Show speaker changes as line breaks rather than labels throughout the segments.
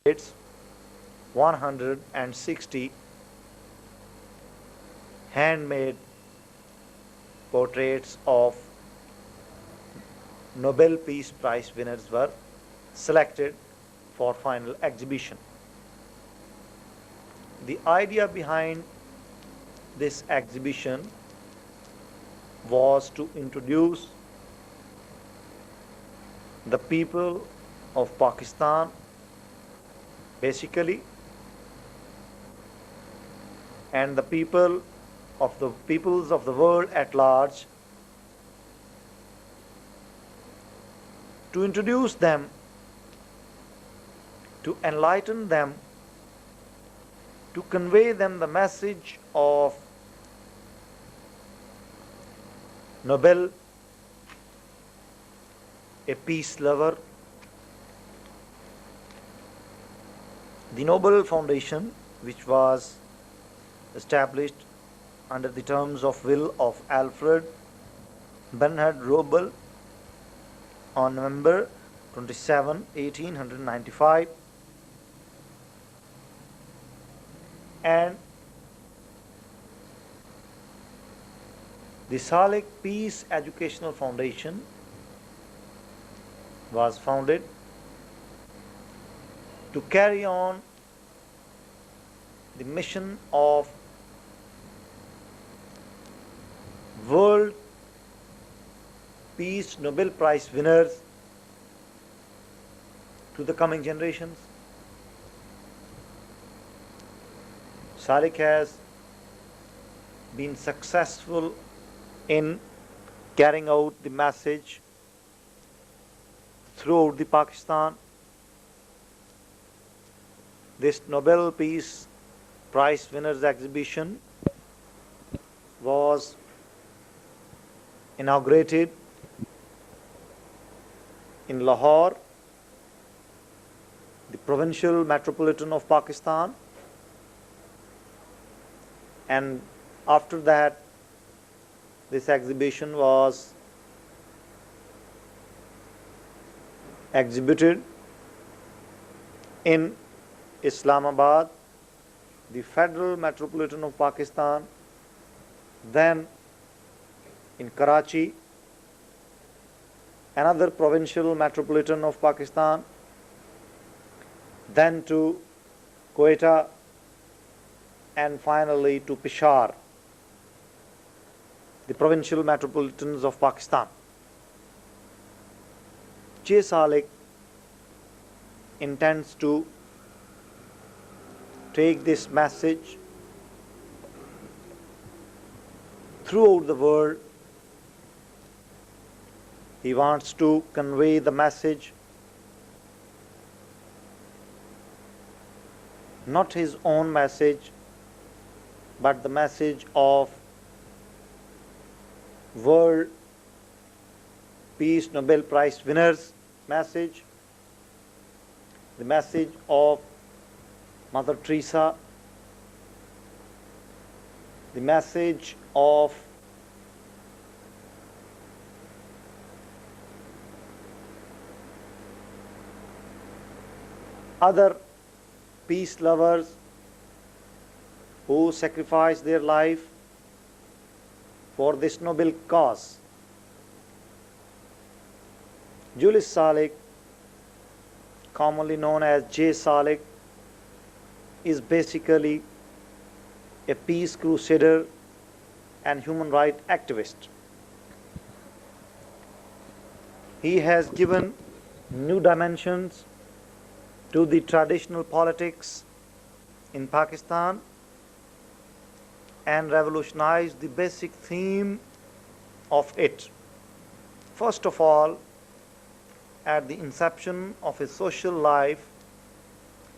It's 160 handmade portraits of Nobel Peace Prize winners were selected for final exhibition. The idea behind this exhibition was to introduce the people of Pakistan basically, and the peoples of the world at large, to introduce them, to enlighten them, to convey them the message of Nobel, a peace lover. The Nobel Foundation, which was established under the terms of will of Alfred Bernhard Nobel on November 27, 1895, and the J.Salik Peace Educational Foundation was founded to carry on the mission of World Peace Nobel Prize winners to the coming generations. J.Salik has been successful in carrying out the message throughout the Pakistan. This Nobel Peace Prize winners exhibition was inaugurated in Lahore, the provincial metropolitan of Pakistan, and after that this exhibition was exhibited in Islamabad, the federal metropolitan of Pakistan, then in Karachi, another provincial metropolitan of Pakistan, then to Quetta, and finally to Peshawar, the provincial metropolitans of Pakistan. J.Salik intends to take this message throughout the world. He wants to convey the message, not his own message, but the message of World Peace Nobel Prize winners' message, the message of Mother Teresa, the message of other peace lovers who sacrificed their life for this noble cause. J.Salik, commonly known as J.Salik, is basically a peace crusader and human rights activist. He has given new dimensions to the traditional politics in Pakistan and revolutionized the basic theme of it. First of all, at the inception of his social life,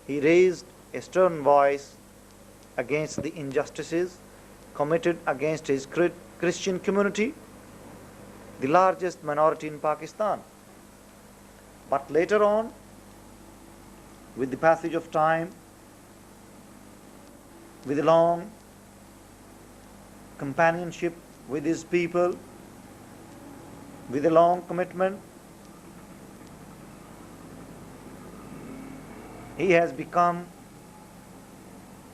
he raised a stern voice against the injustices committed against his Christian community, the largest minority in Pakistan. But later on, with the passage of time, with a long companionship with his people, with a long commitment, He has become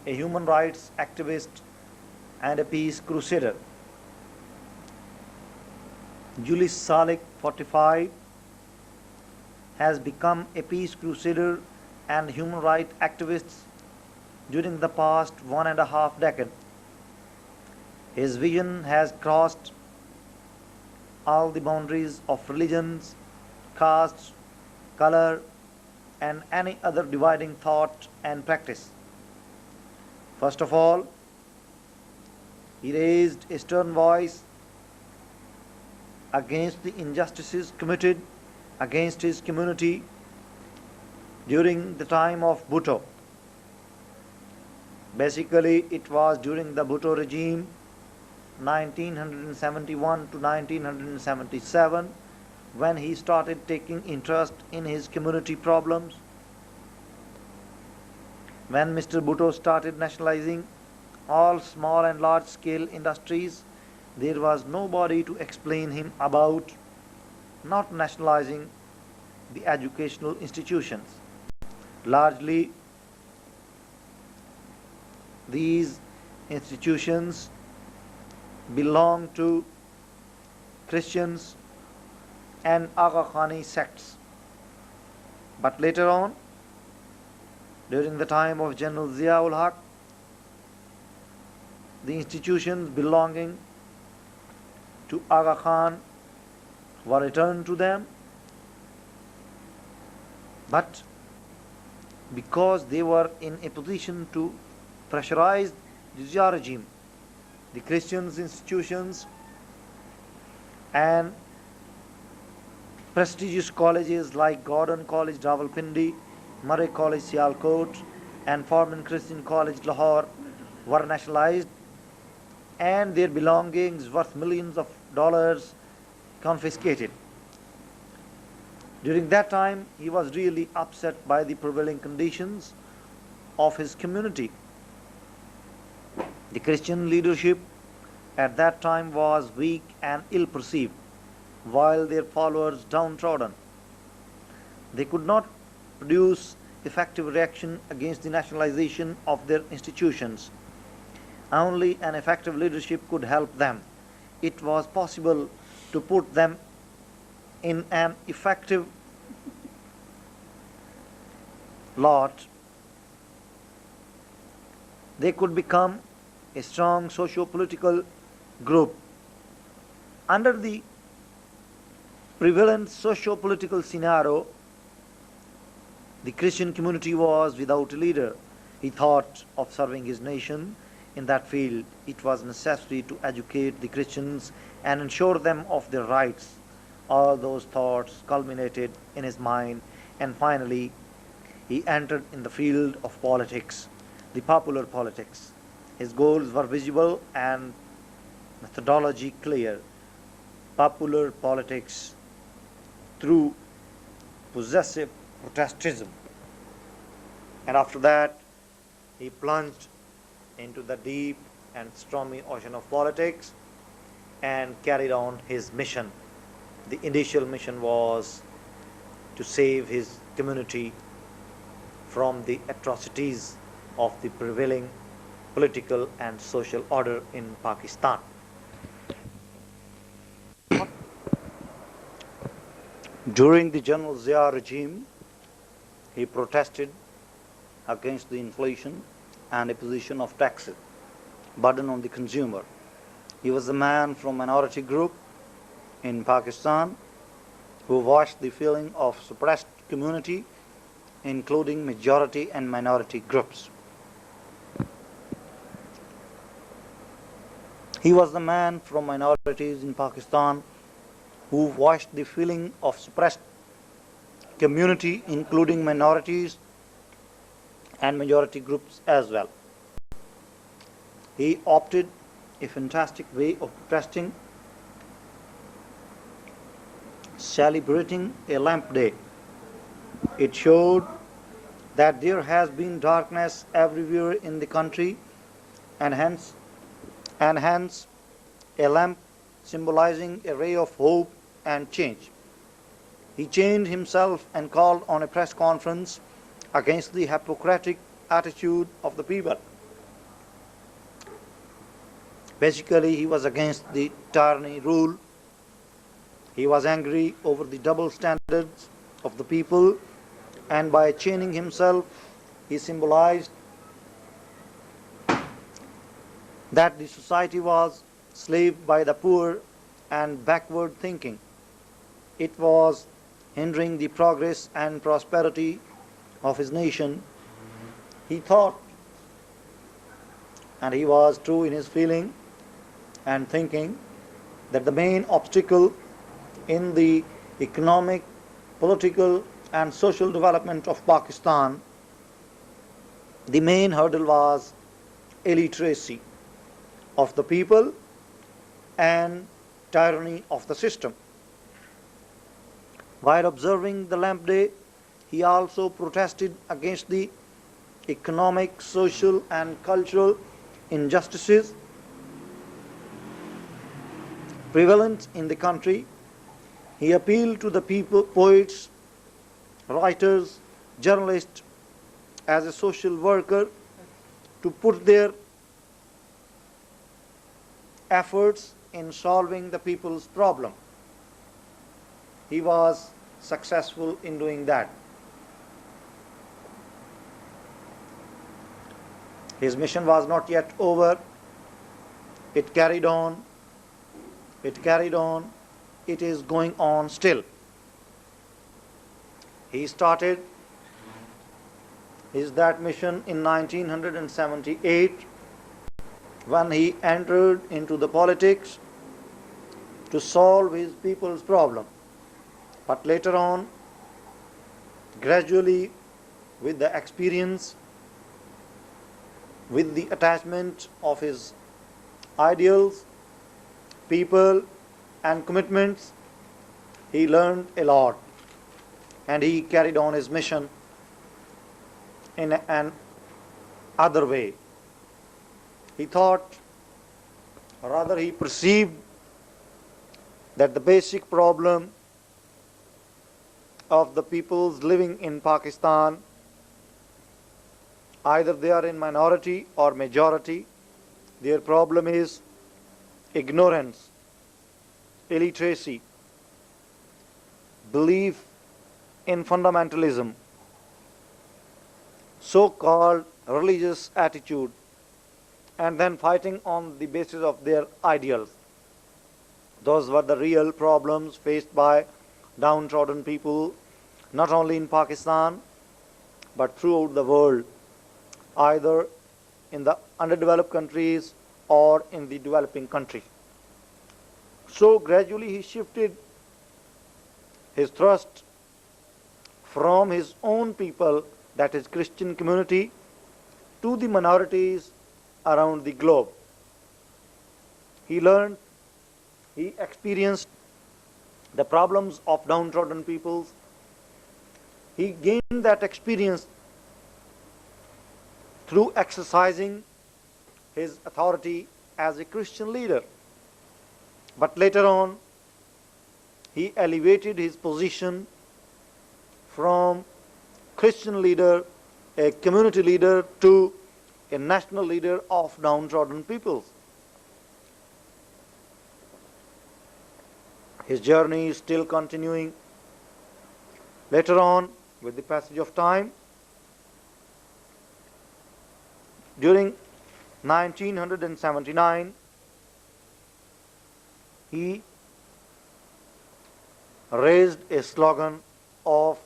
a human rights activist and a peace crusader. J.Salik, 45, has become a peace crusader and human rights activist during the past 1.5 decades. His vision has crossed all the boundaries of religions, caste, color, and any other dividing thought and practice. First of all, he raised a stern voice against the injustices committed against his community during the time of Bhutto. Basically, it was during the Bhutto regime, 1971 to 1977, when he started taking interest in his community problems. When Mr. Bhutto started nationalizing all small and large scale industries, there was nobody to explain him about not nationalizing the educational institutions. Largely, these institutions belong to Christians and Aga Khani sects. But later on, during the time of General Zia-ul Haq, the institutions belonging to Aga Khan were returned to them, but because they were in a position to pressurize the Zia regime, the Christian institutions and prestigious colleges like Gordon College Rawalpindi, Murray College Sialkot, and Foreman Christian College Lahore were nationalized, and their belongings worth millions of dollars confiscated. During that time, he was really upset by the prevailing conditions of his community. The Christian leadership at that time was weak and ill-perceived, while their followers downtrodden. They could not produce effective reaction against the nationalization of their institutions. Only an effective leadership could help them. It was possible to put them in an effective lot. They could become a strong socio-political group. Under the prevalent socio-political scenario, the Christian community was without a leader. He thought of serving his nation. In that field, it was necessary to educate the Christians and ensure them of their rights. All those thoughts culminated in his mind, and finally, he entered in the field of politics, the popular politics. His goals were visible and methodology clear. Popular politics through possessive Protestantism. And after that, he plunged into the deep and stormy ocean of politics and carried on his mission. The initial mission was to save his community from the atrocities of the prevailing political and social order in Pakistan. During the General Zia regime, he protested against the inflation and imposition of taxes, burden on the consumer. He was a man from minority group in Pakistan who voiced the feeling of suppressed community, including majority and minority groups. He was the man from minorities in Pakistan who voiced the feeling of suppressed community, including minorities and majority groups as well. He opted a fantastic way of protesting, celebrating a lamp day. It showed that there has been darkness everywhere in the country, and hence a lamp symbolizing a ray of hope and change. He changed himself and called on a press conference against the hypocritic attitude of the people. Basically, he was against the tyranny rule. He was angry over the double standards of the people, and by chaining himself, he symbolized that the society was slaved by the poor and backward thinking. It was hindering the progress and prosperity of his nation. He thought, and he was true in his feeling and thinking, that the main obstacle in the economic, political, and social development of Pakistan, the main hurdle was illiteracy of the people and tyranny of the system. While observing the lamp day, he also protested against the economic, social, and cultural injustices prevalent in the country. He appealed to the people, poets, writers, journalists, as a social worker, to put their efforts in solving the people's problem. He was successful in doing that. His mission was not yet over. It carried on. It is going on still. He started that mission in 1978 when he entered into the politics to solve his people's problem. But later on, gradually, with the experience, with the attachment of his ideals, people, and commitments, he learned a lot, and he carried on his mission in an other way. He thought, or rather he perceived, that the basic problem of the peoples living in Pakistan, either they are in minority or majority, their problem is ignorance, illiteracy, belief in fundamentalism, so-called religious attitude, and then fighting on the basis of their ideals. Those were the real problems faced by downtrodden people, not only in Pakistan, but throughout the world, either in the underdeveloped countries or in the developing countries. So gradually he shifted his thrust from his own people, that is Christian community, to the minorities around the globe. He learned, he experienced the problems of downtrodden peoples. He gained that experience through exercising his authority as a Christian leader. But later on, he elevated his position from Christian leader, a community leader, to a national leader of downtrodden peoples. His journey is still continuing. Later on, with the passage of time, during 1979, he raised a slogan of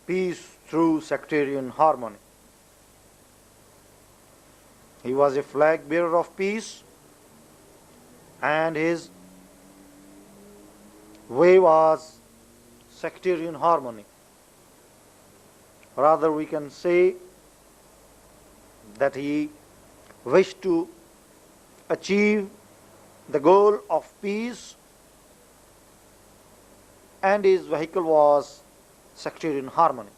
peace through sectarian harmony. He was a flag bearer of peace, and his way was sectarian harmony. Rather, we can say that he wished to achieve the goal of peace, and his vehicle was sectarian harmony.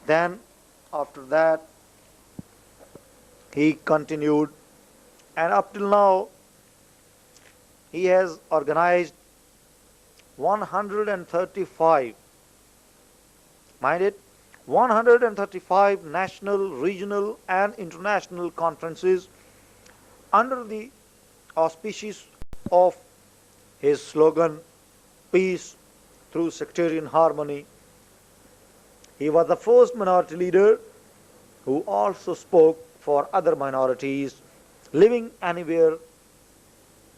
Then, after that, he continued, and up till now, he has organized 135 Mind it, 135 national, regional, and international conferences under the auspices of his slogan, Peace through Sectarian Harmony. He was the first minority leader who also spoke for other minorities living anywhere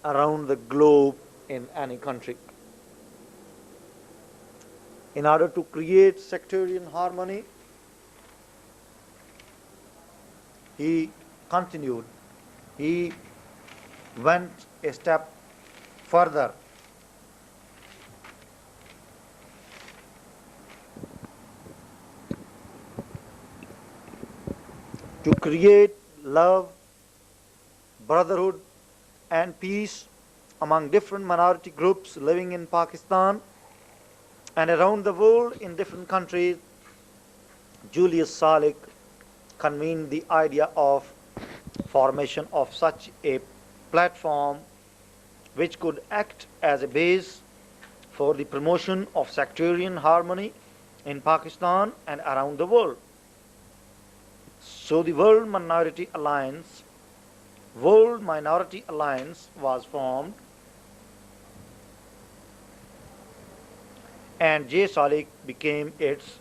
around the globe in any country. In order to create sectarian harmony, he continued. He went a step further. To create love, brotherhood, and peace among different minority groups living in Pakistan and around the world in different countries, J.Salik convened the idea of formation of such a platform which could act as a base for the promotion of sectarian harmony in Pakistan and around the world. So the World Minority Alliance was formed, and J.Salik became its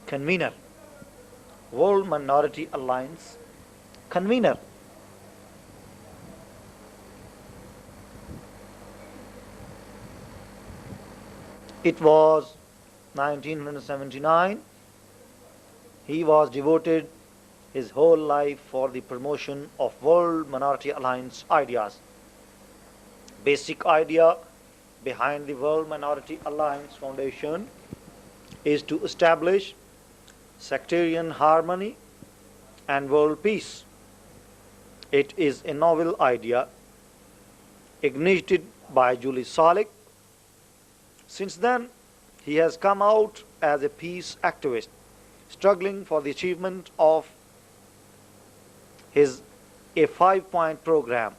convener. World Minority Alliance convener. It was 1979. He was devoted his whole life for the promotion of World Minority Alliance ideas. Basic idea behind the World Minority Alliance Foundation is to establish sectarian harmony and world peace. It is a novel idea ignited by J.Salik. Since then, he has come out as a peace activist, struggling for the achievement of a 5-point program.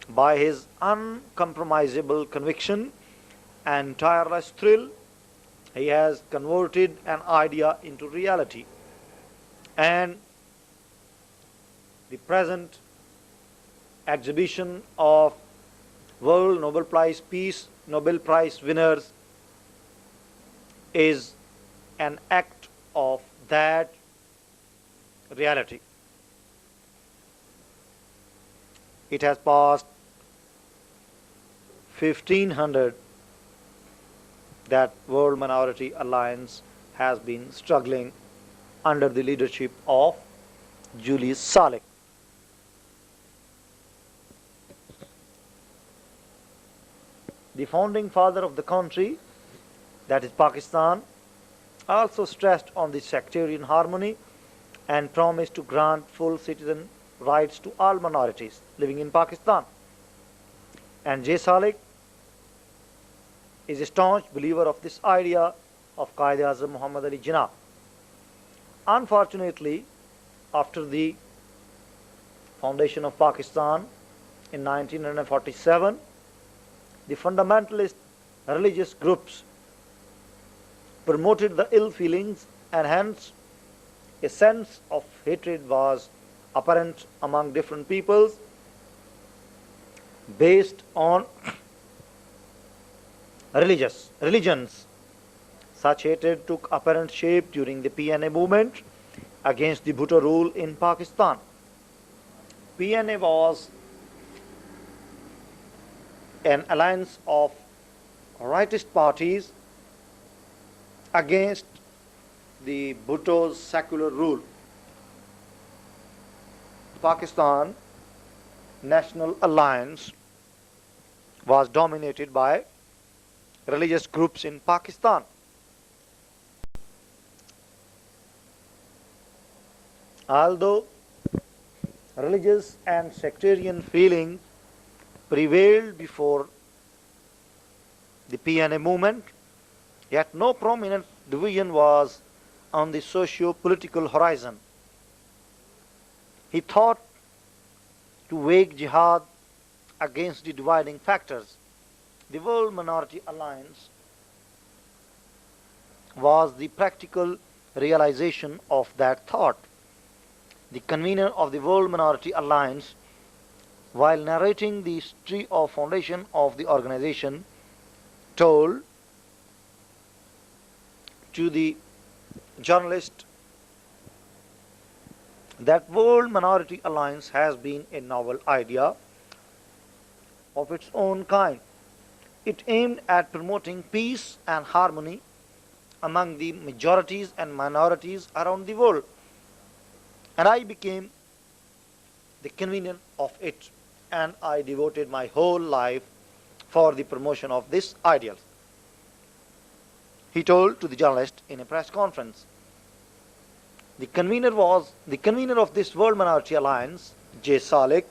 By his uncompromisable conviction and tireless thrill, he has converted an idea into reality. And the present exhibition of World Nobel Prize Peace Nobel Prize winners is an act of that reality. It has passed 1500 that World Minority Alliance has been struggling under the leadership of J.Salik. The founding father of the country, that is Pakistan, also stressed on the sectarian harmony and promised to grant full citizen rights to all minorities living in Pakistan. And J.Salik is a staunch believer of this idea of Qaid-e-Azam Muhammad Ali Jinnah. Unfortunately, after the foundation of Pakistan in 1947, the fundamentalist religious groups promoted the ill feelings, and hence a sense of hatred was apparent among different peoples based on religions. Such hatred took apparent shape during the PNA movement against the Bhutto rule in Pakistan. PNA was an alliance of rightist parties against the Bhutto's secular rule. Pakistan National Alliance was dominated by religious groups in Pakistan. Although religious and sectarian feelings prevailed before the PNA movement, yet no prominent division was on the socio-political horizon. He thought to wage jihad against the dividing factors. The World Minority Alliance was the practical realization of that thought. The convener of the World Minority Alliance, while narrating the history of foundation of the organization, told to the journalist that World Minority Alliance has been a novel idea of its own kind. It aimed at promoting peace and harmony among the majorities and minorities around the world, and I became the convener of it, and I devoted my whole life for the promotion of this ideal, he told to the journalist in a press conference. The convener of this World Minority Alliance, J.Salik,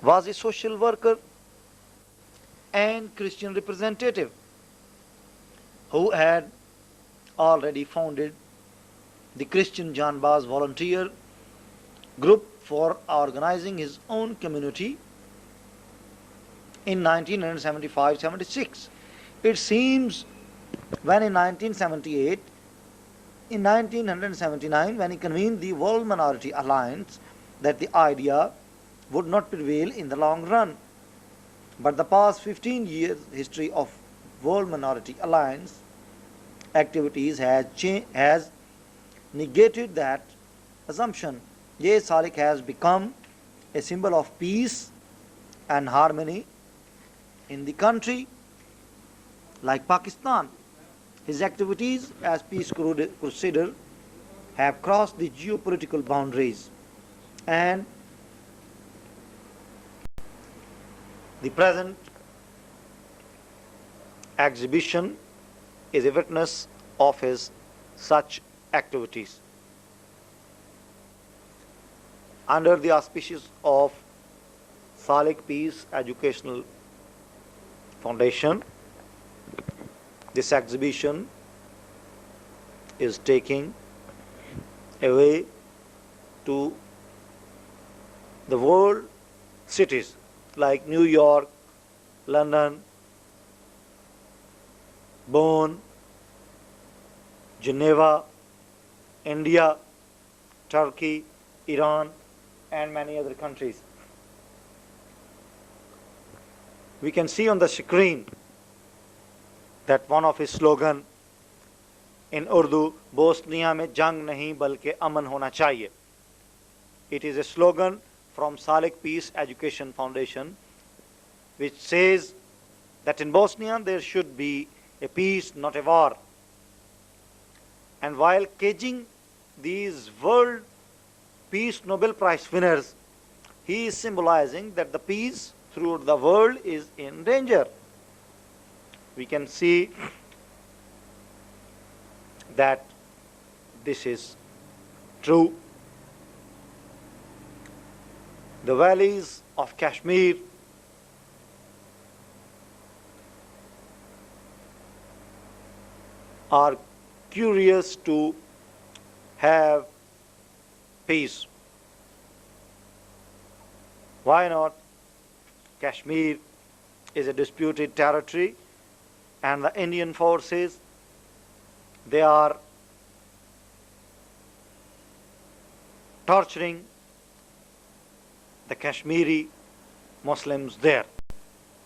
was a social worker and Christian representative who had already founded the Christian John Baz volunteer group for organizing his own community in 1975-76. It seems when in 1978, in 1979, when he convened the World Minority Alliance, that the idea would not prevail in the long run. But the past 15 years history of World Minority Alliance activities has negated that assumption. J.Salik has become a symbol of peace and harmony in the country like Pakistan. His activities as peace crusader have crossed the geopolitical boundaries, and the present exhibition is a witness of his such activities. Under the auspices of Salik Peace Educational Foundation, this exhibition is taking away to the world cities like New York, London, Bonn, Geneva, India, Turkey, Iran, and many other countries. We can see on the screen that one of his slogan in Urdu, Bosnia mein jang nahi balki aman hona chahiye. It is a slogan from Salik Peace Education Foundation, which says that in Bosnia there should be a peace, not a war. And while caging these World Peace Nobel Prize winners, he is symbolizing that the peace throughout the world is in danger. We can see that this is true. The valleys of Kashmir are curious to have peace. Why not? Kashmir is a disputed territory, and the Indian forces, they are torturing the Kashmiri Muslims there,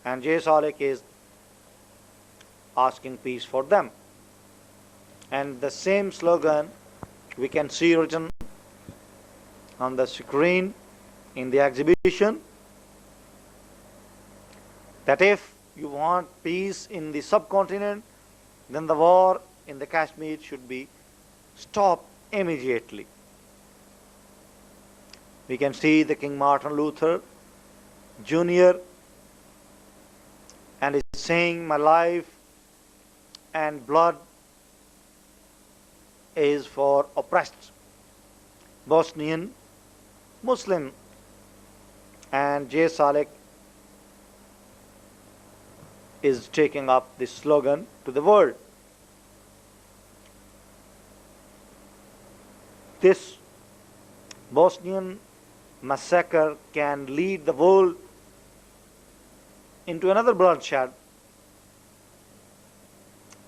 and J.Salik is asking peace for them. And the same slogan we can see written on the screen in the exhibition, that if you want peace in the subcontinent, then the war in the Kashmir should be stopped immediately. We can see the King Martin Luther Jr. and is saying, my life and blood is for oppressed Bosnian Muslim, and J.Salik is taking up this slogan to the world. This Bosnian massacre can lead the world into another bloodshed,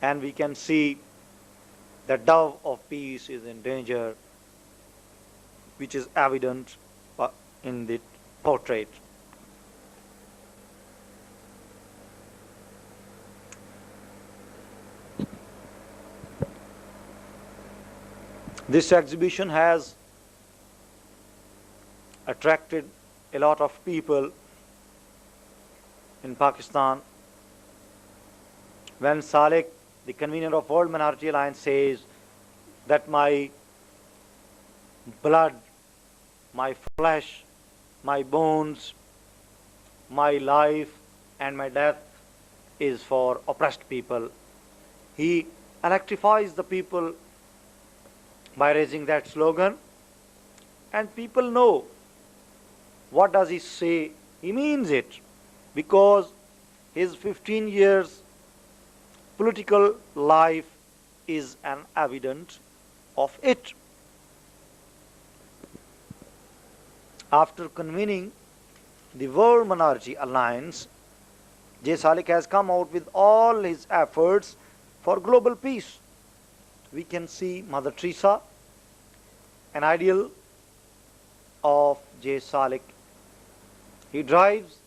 and we can see the dove of peace is in danger, which is evident in the portrait. This exhibition has attracted a lot of people in Pakistan. When Salik, the convener of World Minority Alliance, says that my blood, my flesh, my bones, my life and my death is for oppressed people, he electrifies the people by raising that slogan, and people know what does he say. He means it, because his 15 years political life is an evidence of it. After convening the World Minority Alliance, J.Salik has come out with all his efforts for global peace. We can see Mother Teresa, an ideal of J.Salik. He derives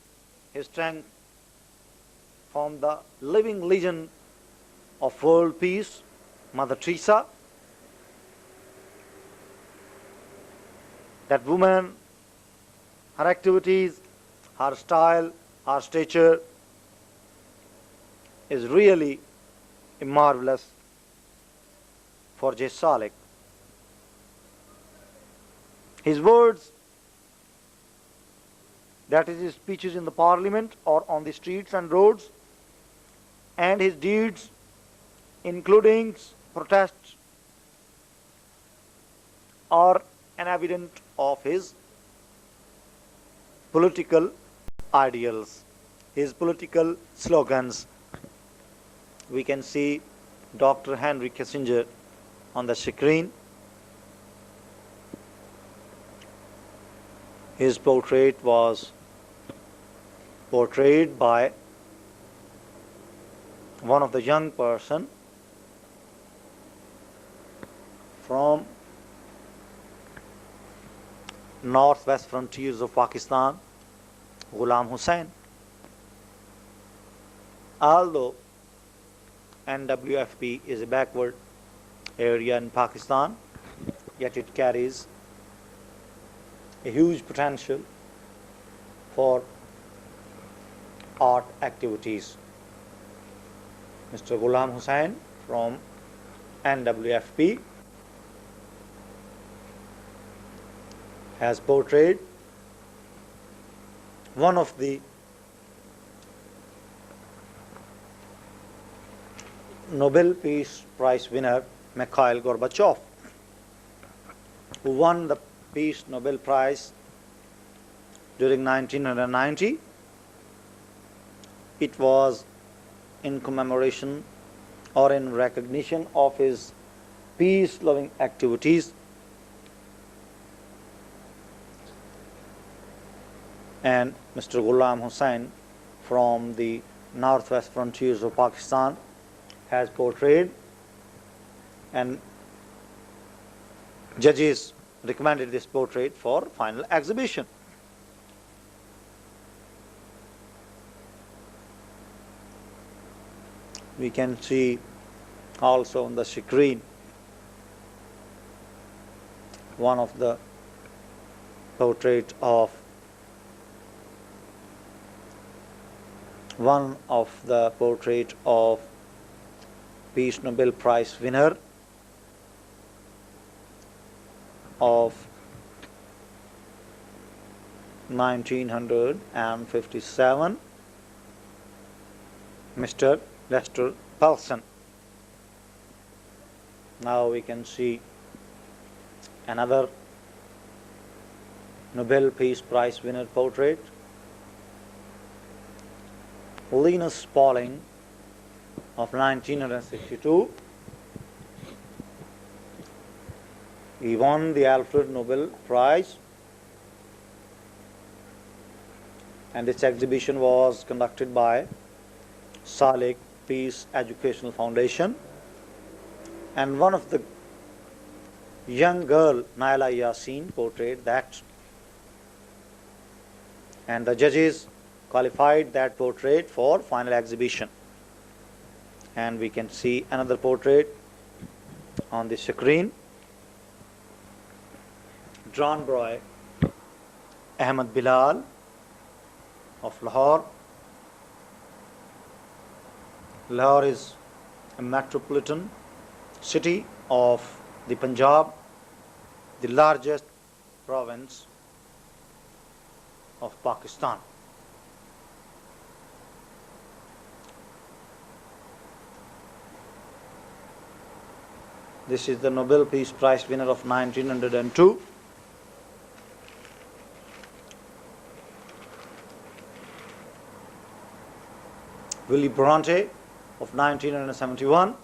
his strength from the living legend of world peace, Mother Teresa. That woman, her activities, her style, her stature is really marvelous for J.Salik. His words, that is his speeches in the parliament or on the streets and roads, and his deeds, including protests, are an evidence of his political ideals, his political slogans. We can see Dr. Henry Kissinger on the screen. His portrait was portrayed by one of the young person from northwest frontiers of Pakistan, Ghulam Hussain. Although NWFP is a backward area in Pakistan, yet it carries a huge potential for art activities. Mr. Ghulam Hussain from NWFP has portrayed one of the Nobel Peace Prize winner, Mikhail Gorbachev, who won the Peace Nobel Prize during 1990. It was in commemoration or in recognition of his peace-loving activities, and Mr. Ghulam Hussain from the northwest frontiers of Pakistan has portrayed, and judges recommended this portrait for final exhibition. We can see also on the screen one of the portrait of Peace Nobel Prize winner of 1957, Mr. Lester Pelson. Now we can see another Nobel Peace Prize winner portrait, Linus Pauling of 1962. He won the Alfred Nobel Prize, and this exhibition was conducted by Salik Peace Educational Foundation, and one of the young girl, Naila Yasin, portrayed that, and the judges qualified that portrait for final exhibition. And we can see another portrait on the screen, drawn by Ahmed Bilal of Lahore. Lahore is a metropolitan city of the Punjab, the largest province of Pakistan. This is the Nobel Peace Prize winner of 1902. Willy Brandt of 1971.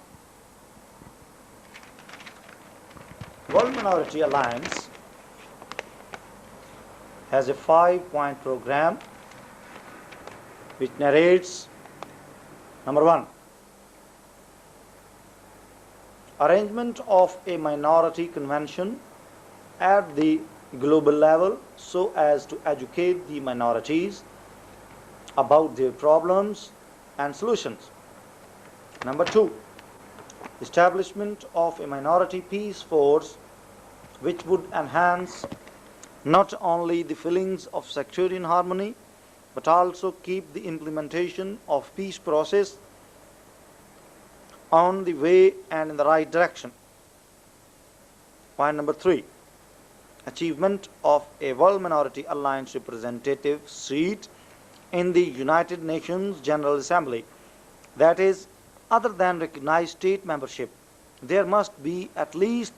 World Minority Alliance has a 5-point program which narrates: number 1, arrangement of a minority convention at the global level so as to educate the minorities about their problems and solutions. Number 2, establishment of a minority peace force which would enhance not only the feelings of sectarian harmony but also keep the implementation of peace process on the way and in the right direction. Point number 3, achievement of a World Minority Alliance representative seat in the United Nations General Assembly. That is, other than recognized state membership, there must be at least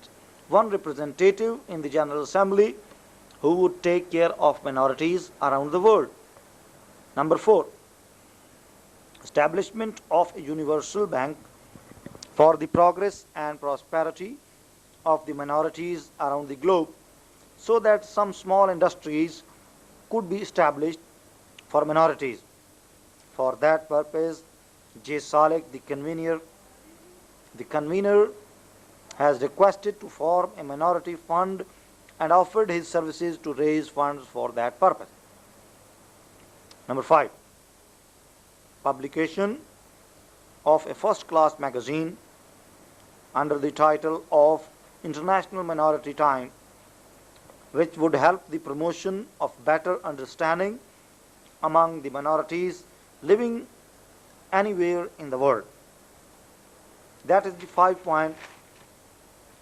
one representative in the General Assembly who would take care of minorities around the world. Number 4, establishment of a universal bank for the progress and prosperity of the minorities around the globe, so that some small industries could be established for minorities. For that purpose, J.Salik, the convener, has requested to form a minority fund and offered his services to raise funds for that purpose. Number 5, publication of a first-class magazine under the title of International Minority Time, which would help the promotion of better understanding among the minorities living anywhere in the world. That is the 5-point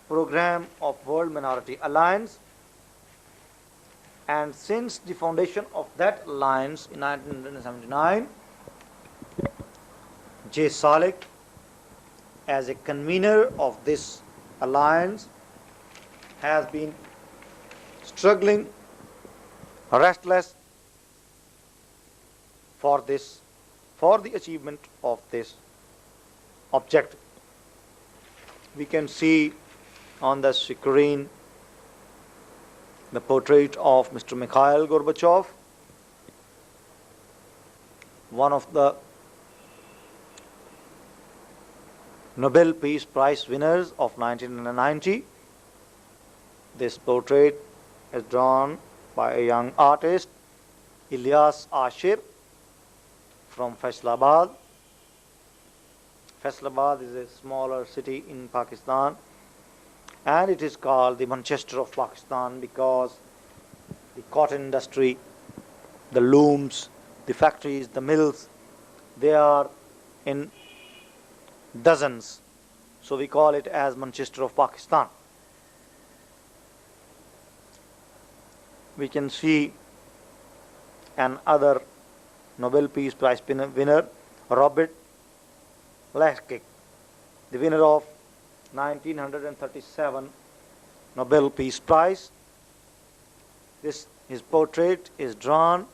program of World Minority Alliance. And since the foundation of that alliance in 1979, J.Salik, as a convener of this alliance, has been struggling, restless for the achievement of this objective. We can see on the screen the portrait of Mr. Mikhail Gorbachev, one of the Nobel Peace Prize winners of 1990. This portrait is drawn by a young artist, Ilyas Ashir, from Faisalabad. Faisalabad is a smaller city in Pakistan, and it is called the Manchester of Pakistan because the cotton industry, the looms, the factories, the mills, they are in dozens. So we call it as Manchester of Pakistan. We can see another Nobel Peace Prize winner, Robert Leskik, the winner of 1937 Nobel Peace Prize. His portrait is drawn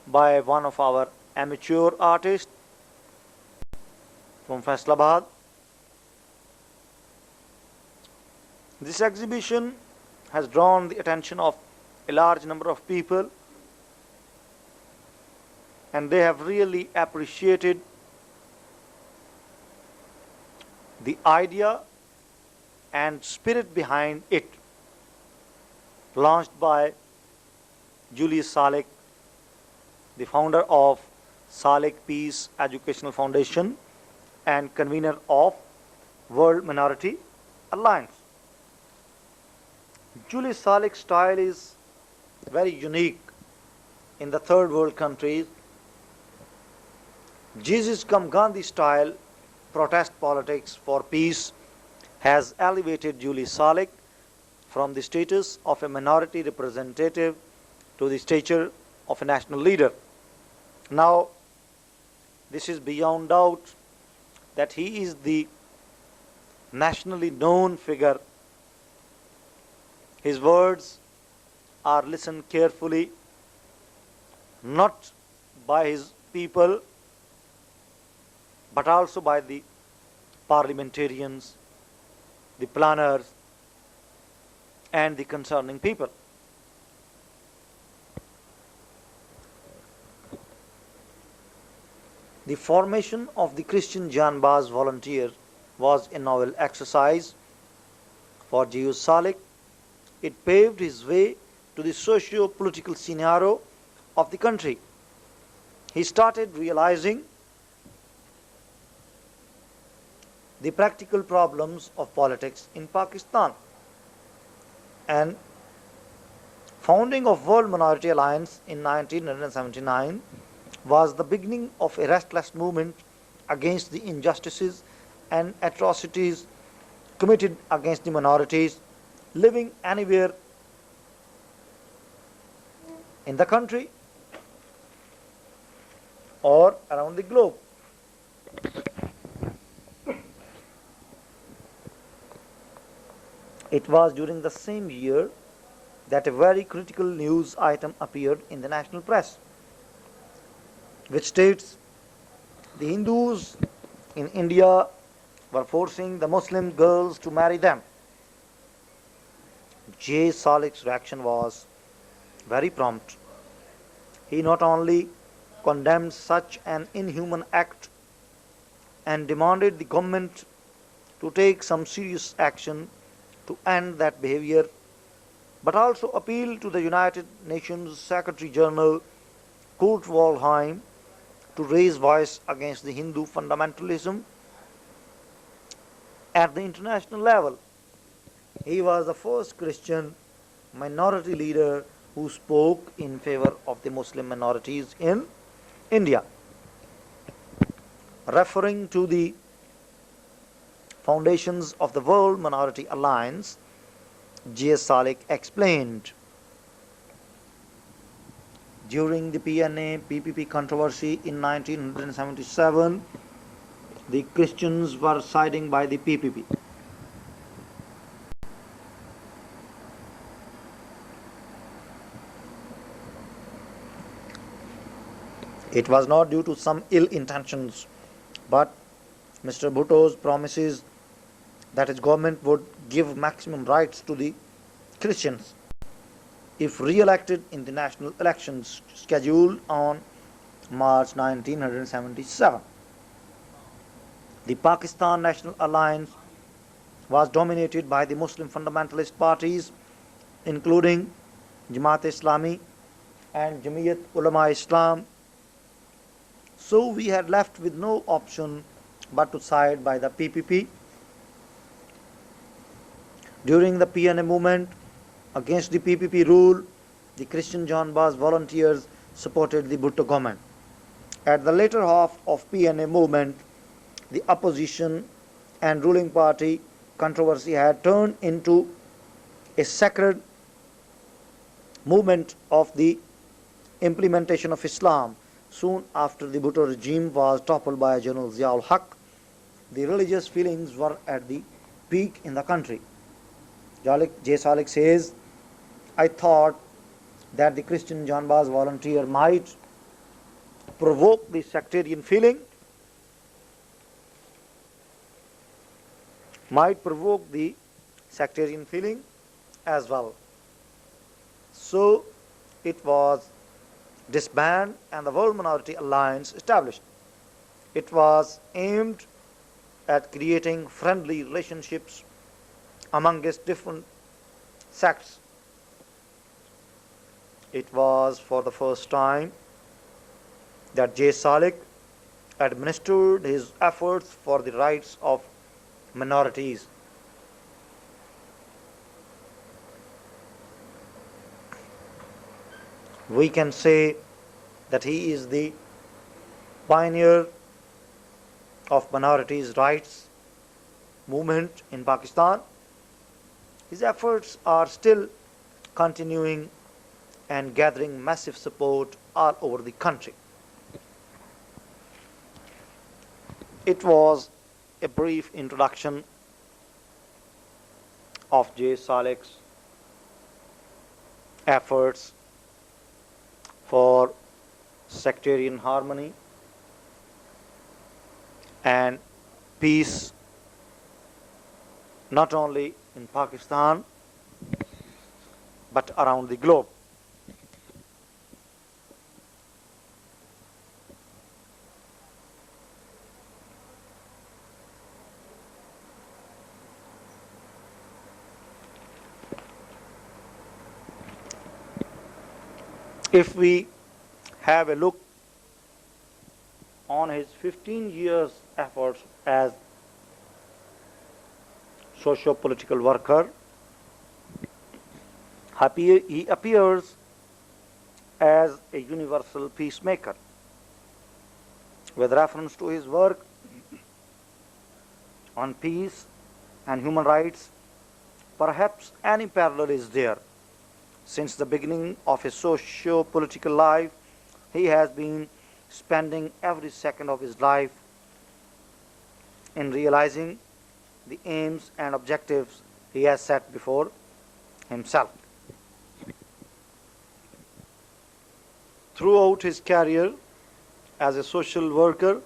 by one of our amateur artists from Faisalabad. This exhibition has drawn the attention of a large number of people and they have really appreciated the idea and spirit behind it, launched by J.Salik, the founder of Salik Peace Educational Foundation and convener of World Minority Alliance. J.Salik's style is very unique in the third world countries. Jesus cum Gandhi style protest politics for peace has elevated J.Salik from the status of a minority representative to the stature of a national leader. Now, this is beyond doubt that he is the nationally known figure. His words are listened carefully, not by his people, but also by the parliamentarians, the planners, and the concerning people. The formation of the Christian Janbaz volunteer was a novel exercise for J.Salik. It paved his way to the socio-political scenario of the country. He started realizing the practical problems of politics in Pakistan, and founding of World Minority Alliance in 1979 was the beginning of a restless movement against the injustices and atrocities committed against the minorities living anywhere in the country or around the globe. It was during the same year that a very critical news item appeared in the national press, which states the Hindus in India were forcing the Muslim girls to marry them. J.Salik's reaction was very prompt. He not only condemned such an inhuman act and demanded the government to take some serious action to end that behavior, but also appealed to the United Nations Secretary General Kurt Waldheim to raise voice against the Hindu fundamentalism at the international level. He was the first Christian minority leader who spoke in favor of the Muslim minorities in India. Referring to the foundations of the World Minority Alliance, J.Salik explained, during the PNA-PPP controversy in 1977, the Christians were siding by the PPP. It was not due to some ill intentions, but Mr. Bhutto's promises that his government would give maximum rights to the Christians if re-elected in the national elections scheduled on March 1977. The Pakistan National Alliance was dominated by the Muslim fundamentalist parties, including Jamaat-e-Islami and Jamiyat Ulama-e-Islam. So we had left with no option but to side by the PPP. During the PNA movement against the PPP rule, the Christian Janbaz volunteers supported the Bhutto government. At the later half of PNA movement, the opposition and ruling party controversy had turned into a sacred movement of the implementation of Islam. Soon after the Bhutto regime was toppled by General Zia-ul-Haq, the religious feelings were at the peak in the country. J.Salik says, I thought that the Christian Janbaz volunteer might provoke the sectarian feeling, as well. So it was disbanded and the World Minority Alliance established. It was aimed at creating friendly relationships among its different sects. It was for the first time that J.Salik administered his efforts for the rights of minorities. We can say that he is the pioneer of minorities' rights movement in Pakistan. His efforts are still continuing and gathering massive support all over the country. It was a brief introduction of J.Salik's efforts for sectarian harmony and peace, not only in Pakistan but around the globe. If we have a look on his 15 years efforts as socio-political worker, he appears as a universal peacemaker. With reference to his work on peace and human rights, perhaps any parallel is there. Since the beginning of his socio-political life, he has been spending every second of his life in realizing the aims and objectives he has set before himself. Throughout his career as a social worker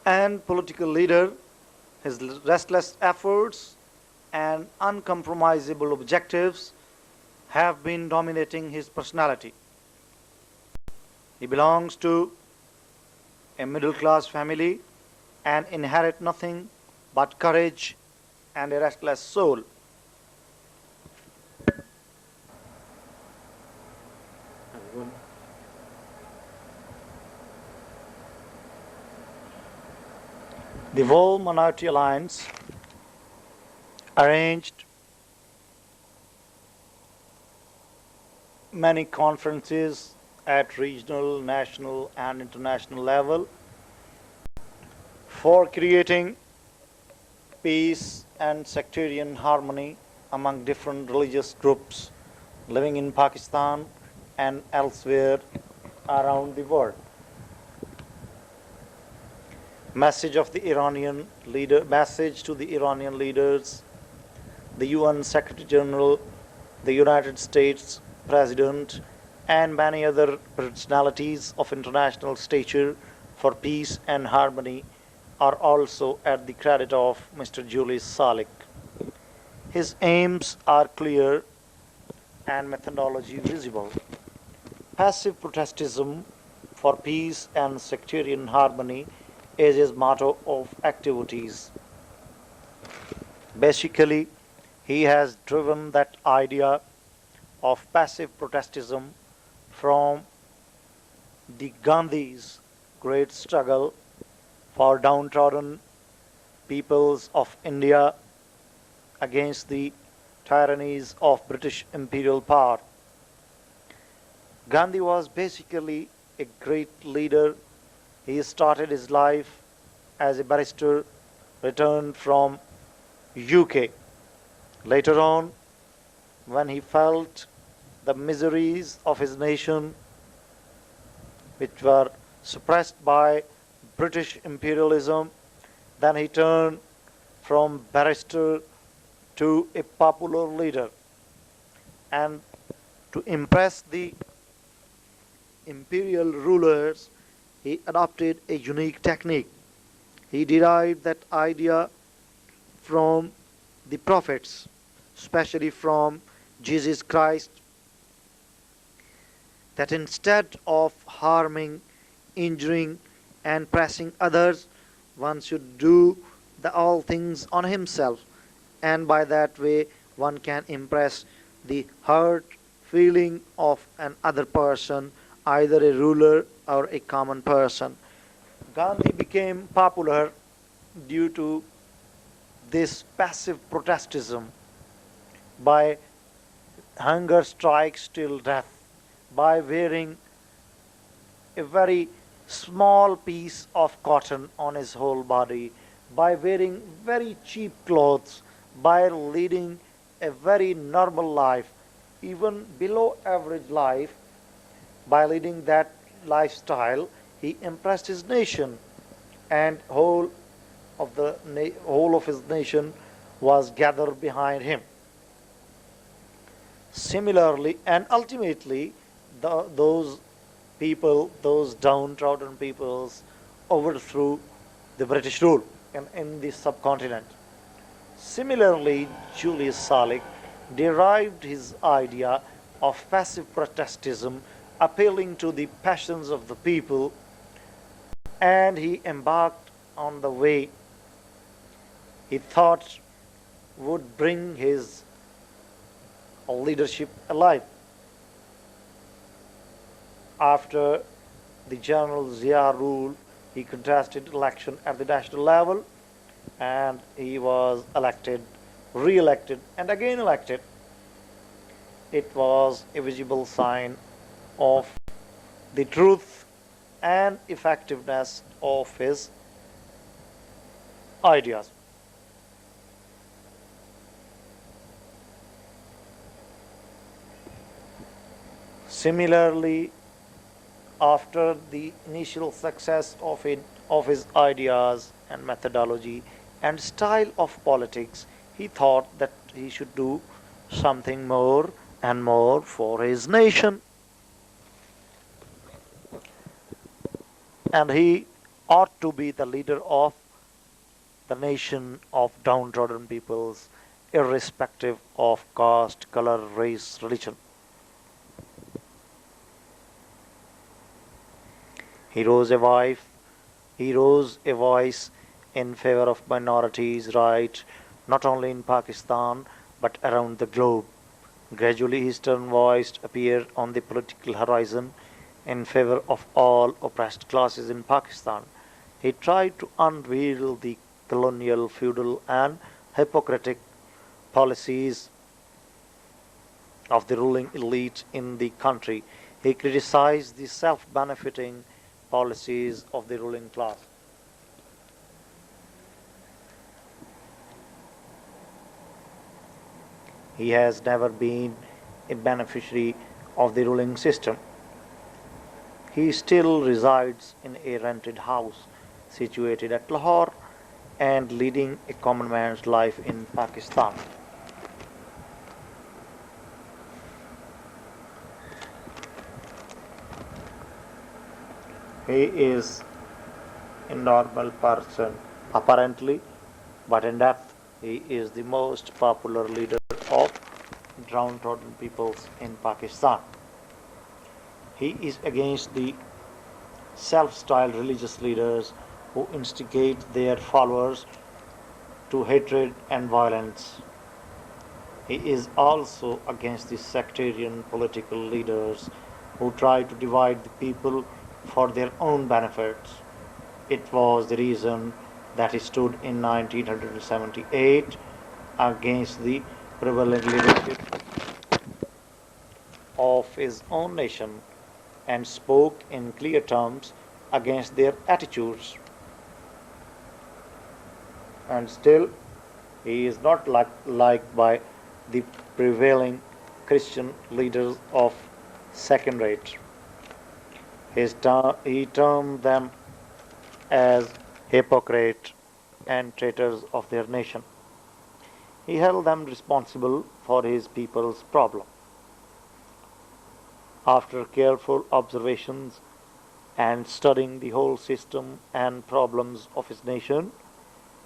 and political leader, his restless efforts and uncompromisable objectives have been dominating his personality. He belongs to a middle-class family and inherits nothing but courage and a restless soul. The World Minority Alliance arranged many conferences at regional, national, and international level for creating peace and sectarian harmony among different religious groups living in Pakistan and elsewhere around the world. Message to the Iranian leaders, the UN Secretary General, the United States President, and many other personalities of international stature for peace and harmony are also at the credit of Mr. J.Salik. His aims are clear and methodology visible. Passive protestism for peace and sectarian harmony is his motto of activities. Basically, he has driven that idea of passive protestism from the Gandhi's great struggle for downtrodden peoples of India against the tyrannies of British imperial power. Gandhi was basically a great leader. He started his life as a barrister, returned from UK. Later on, when he felt the miseries of his nation, which were suppressed by British imperialism, then he turned from barrister to a popular leader. And to impress the imperial rulers, he adopted a unique technique. He derived that idea from the prophets, especially from Jesus Christ, that instead of harming, injuring, and pressing others, one should do all things on himself, and by that way one can impress the hurt feeling of another person, either a ruler or a common person. Gandhi became popular due to this passive protestism, by hunger strikes till death, by wearing a very small piece of cotton on his whole body, by wearing very cheap clothes, by leading a very normal life, even below average life. By leading that lifestyle, he impressed his nation, and whole of his nation was gathered behind him. Similarly, and ultimately, those people, those downtrodden peoples, overthrew the British rule in the subcontinent. Similarly, J.Salik derived his idea of passive protestism, appealing to the passions of the people, and he embarked on the way he thought would bring his leadership alive. After the General Zia rule, he contested election at the national level, and he was elected, re-elected, and again elected. It was a visible sign of the truth and effectiveness of his ideas. Similarly, after the initial success of his ideas and methodology and style of politics, he thought that he should do something more and more for his nation. And he ought to be the leader of the nation of downtrodden peoples, irrespective of caste, color, race, religion. He rose a voice in favor of minorities' rights, not only in Pakistan but around the globe. Gradually, his stern voice appeared on the political horizon in favor of all oppressed classes in Pakistan. He tried to unveil the colonial, feudal, and hypocritic policies of the ruling elite in the country. He criticized the self-benefiting policies of the ruling class. He has never been a beneficiary of the ruling system. He still resides in a rented house situated at Lahore and leading a common man's life in Pakistan. He is a normal person apparently, but in depth he is the most popular leader of downtrodden peoples in Pakistan. He is against the self-styled religious leaders who instigate their followers to hatred and violence. He is also against the sectarian political leaders who try to divide the people for their own benefits. It was the reason that he stood in 1978 against the prevailing leadership of his own nation and spoke in clear terms against their attitudes. And still, he is not liked by the prevailing Christian leaders of second rate. He termed them as hypocrites and traitors of their nation. He held them responsible for his people's problem. After careful observations and studying the whole system and problems of his nation,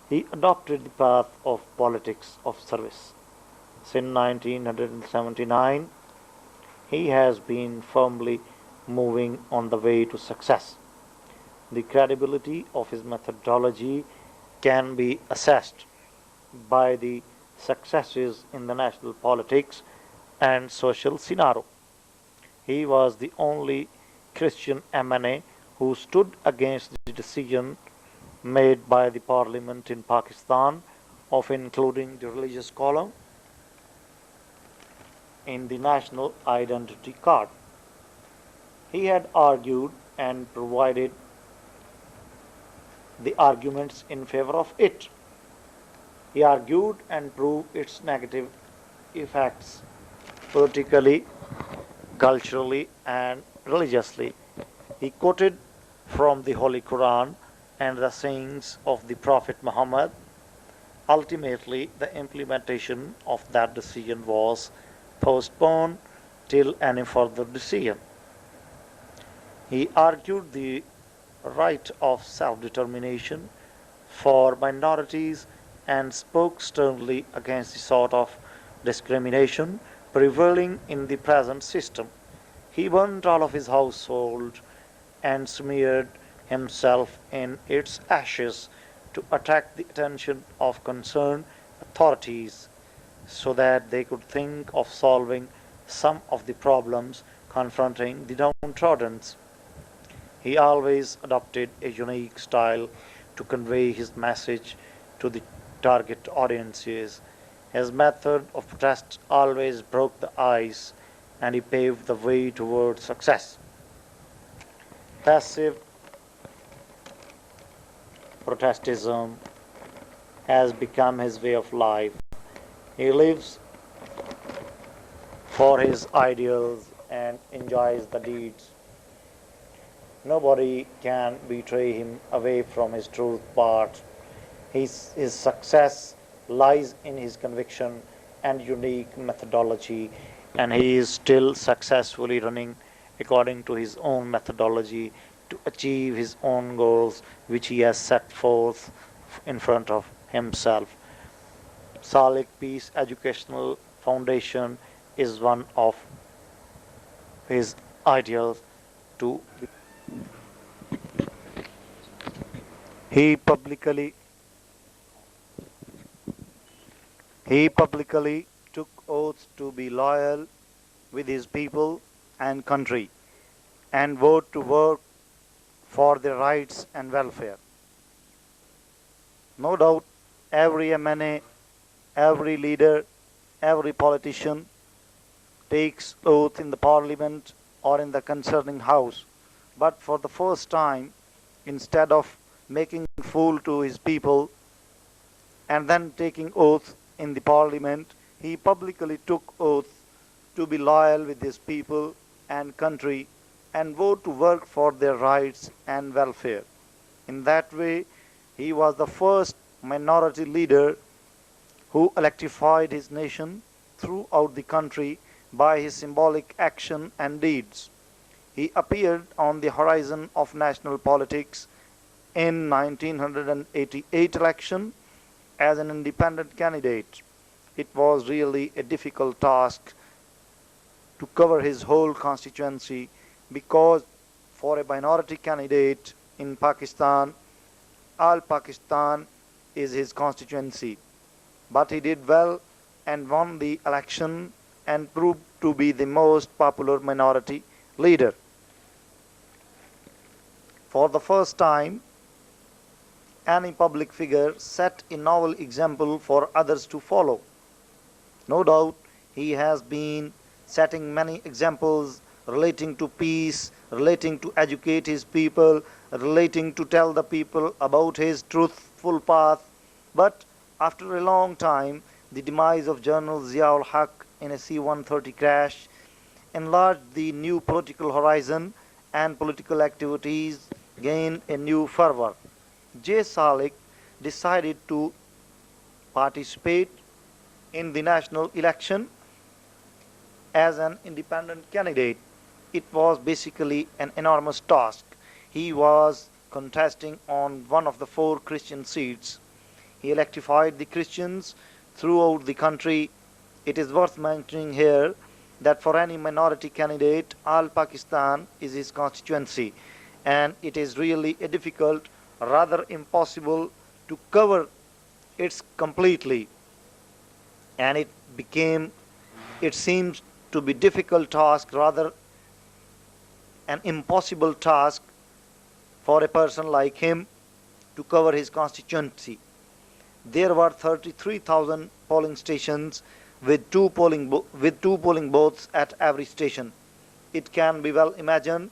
he adopted the path of politics of service. Since 1979, he has been firmly moving on the way to success. The credibility of his methodology can be assessed by the successes in the national politics and social scenario. He was the only Christian MNA who stood against the decision made by the parliament in Pakistan of including the religious column in the national identity card. He had argued and provided the arguments in favor of it. He argued and proved its negative effects politically, culturally, and religiously. He quoted from the Holy Quran and the sayings of the Prophet Muhammad. Ultimately, the implementation of that decision was postponed till any further decision. He argued the right of self-determination for minorities and spoke sternly against the sort of discrimination prevailing in the present system. He burnt all of his household and smeared himself in its ashes to attract the attention of concerned authorities so that they could think of solving some of the problems confronting the downtrodden. He always adopted a unique style to convey his message to the target audiences. His method of protest always broke the ice and he paved the way towards success. Passive protestism has become his way of life. He lives for his ideals and enjoys the deeds. Nobody can betray him away from his truth path. His success lies in his conviction and unique methodology, and he is still successfully running according to his own methodology to achieve his own goals, which he has set forth in front of himself. Salik Peace Educational Foundation is one of his ideals to he publicly took oaths to be loyal with his people and country and vowed to work for their rights and welfare. No doubt every MNA, every leader, every politician takes oath in the parliament or in the concerning house, but for the first time, instead of making fool to his people and then taking oath in the parliament, he publicly took oath to be loyal with his people and country and vowed to work for their rights and welfare. In that way, he was the first minority leader who electrified his nation throughout the country by his symbolic action and deeds. He appeared on the horizon of national politics in 1988 election as an independent candidate. It was really a difficult task to cover his whole constituency because for a minority candidate in Pakistan, all Pakistan is his constituency. But he did well and won the election and proved to be the most popular minority leader. For the first time, any public figure set a novel example for others to follow. No doubt he has been setting many examples relating to peace, relating to educate his people, relating to tell the people about his truthful path. But after a long time, the demise of General Ziaul Haq in a C-130 crash enlarged the new political horizon and political activities gained a new fervor. J.Salik decided to participate in the national election as an independent candidate. It was basically an enormous task. He was contesting on one of the 4 Christian seats. He electrified the Christians throughout the country. It is worth mentioning here that for any minority candidate, all Pakistan is his constituency, and it is really a difficult, rather impossible to cover it completely. And it seems to be difficult task, rather an impossible task for a person like him to cover his constituency. There were 33,000 polling stations with two polling booths at every station. It can be well imagined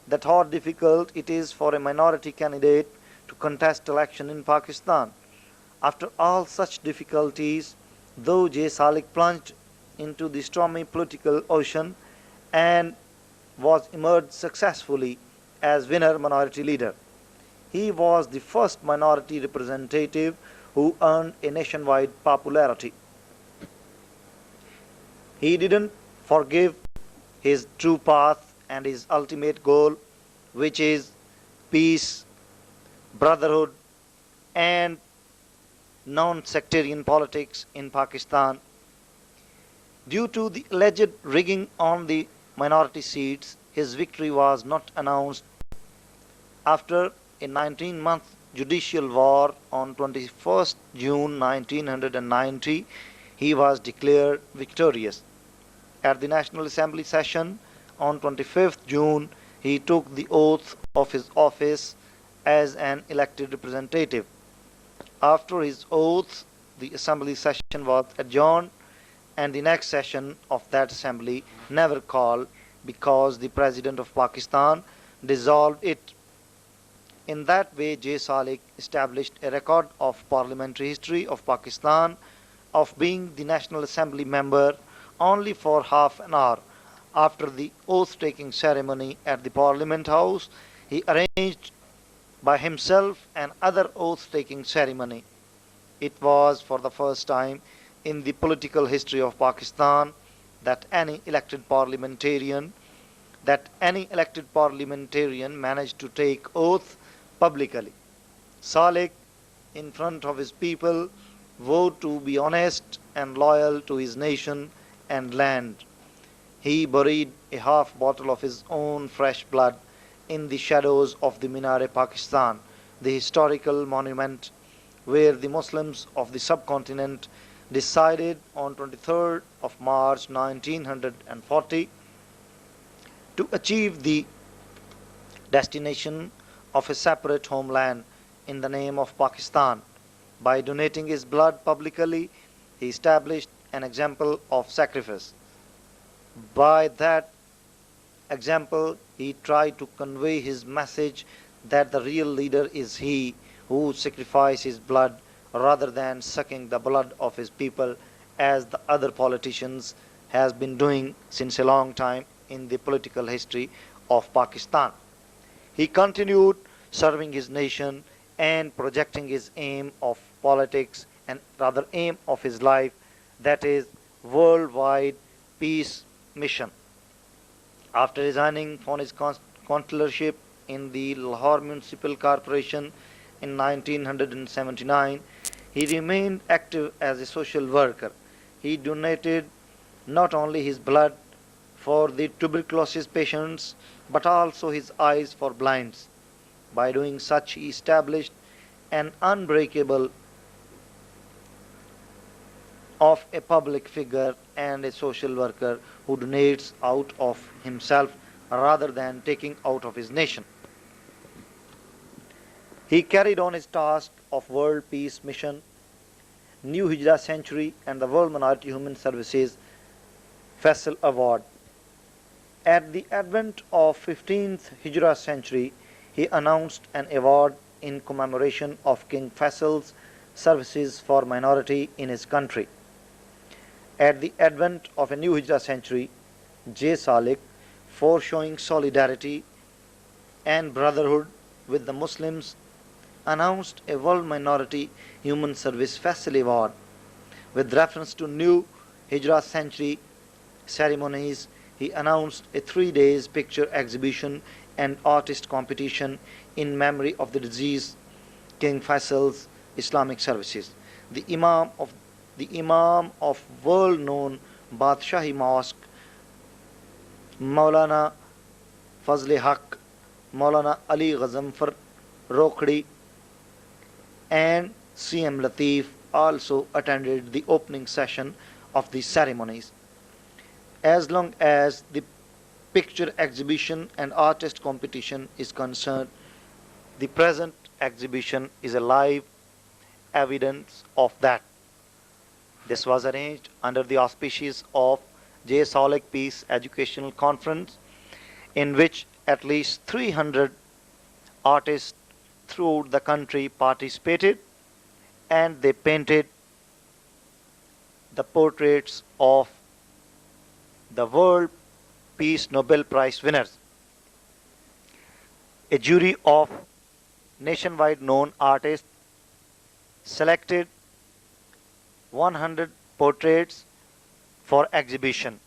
that how difficult it is for a minority candidate to contest election in Pakistan. After all such difficulties, though J.Salik plunged into the stormy political ocean and was emerged successfully as winner minority leader. He was the first minority representative who earned a nationwide popularity. He didn't forgive his true path and his ultimate goal, which is peace, brotherhood, and non-sectarian politics in Pakistan. Due to the alleged rigging on the minority seats, his victory was not announced. After a 19-month judicial war on 21st June 1990, he was declared victorious. At the National Assembly session on 25th June, he took the oath of his office as an elected representative. After his oath, the assembly session was adjourned, and the next session of that assembly never called because the President of Pakistan dissolved it. In that way, J.Salik established a record of parliamentary history of Pakistan of being the National Assembly member only for half an hour. After the oath-taking ceremony at the Parliament House, he arranged by himself another oath-taking ceremony. It was for the first time in the political history of Pakistan that any elected parliamentarian managed to take oath publicly. Salik, in front of his people, vowed to be honest and loyal to his nation and land. He buried a half bottle of his own fresh blood in the shadows of the Minar-e-Pakistan, the historical monument where the Muslims of the subcontinent decided on 23rd of March 1940 to achieve the destination of a separate homeland in the name of Pakistan. By donating his blood publicly, he established an example of sacrifice. By that example, he tried to convey his message that the real leader is he who sacrifices his blood rather than sucking the blood of his people as the other politicians has been doing since a long time in the political history of Pakistan. He continued serving his nation and projecting his aim of politics and rather aim of his life, that is worldwide peace mission. After resigning from his consulship in the Lahore Municipal Corporation in 1979, he remained active as a social worker. He donated not only his blood for the tuberculosis patients but also his eyes for blinds. By doing such, he established an unbreakable of a public figure and a social worker who donates out of himself rather than taking out of his nation. He carried on his task of World Peace Mission, New Hijra Century, and the World Minority Human Services Faisal Award. At the advent of 15th Hijra century, he announced an award in commemoration of King Faisal's services for minority in his country. At the advent of a new Hijra century, J.Salik, for showing solidarity and brotherhood with the Muslims, announced a World Minority Human Service Faisal Award. With reference to new Hijra century ceremonies, he announced a 3-day picture exhibition and artist competition in memory of the deceased King Faisal's Islamic services. The Imam of world-known Badshahi Mosque, Maulana Fazle Haq, Maulana Ali Ghazanfar Rokhdi, and CM Latif also attended the opening session of the ceremonies. As long as the picture exhibition and artist competition is concerned, the present exhibition is a live evidence of that. This was arranged under the auspices of J.Salik Peace Educational Conference, in which at least 300 artists throughout the country participated, and they painted the portraits of the World Peace Nobel Prize winners. A jury of nationwide known artists selected 100 portraits for exhibition,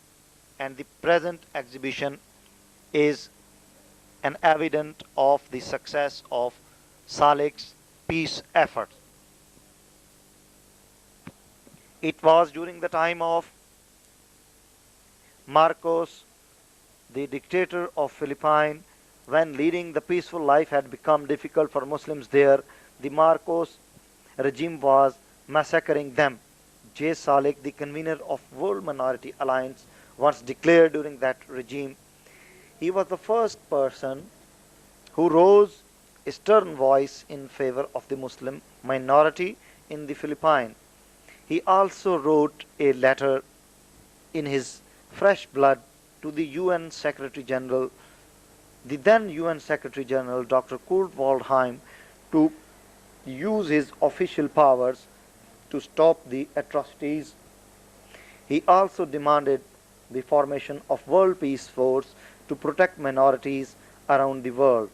and the present exhibition is an evidence of the success of Salik's peace efforts. It was during the time of Marcos, the dictator of Philippines, when leading the peaceful life had become difficult for Muslims there. The Marcos regime was massacring them. J.Salik, the convener of World Minority Alliance, once declared during that regime, he was the first person who rose a stern voice in favor of the Muslim minority in the Philippines. He also wrote a letter in his fresh blood to the UN Secretary General, the then UN Secretary General Dr. Kurt Waldheim, to use his official powers to stop the atrocities. He also demanded the formation of World Peace Force to protect minorities around the world.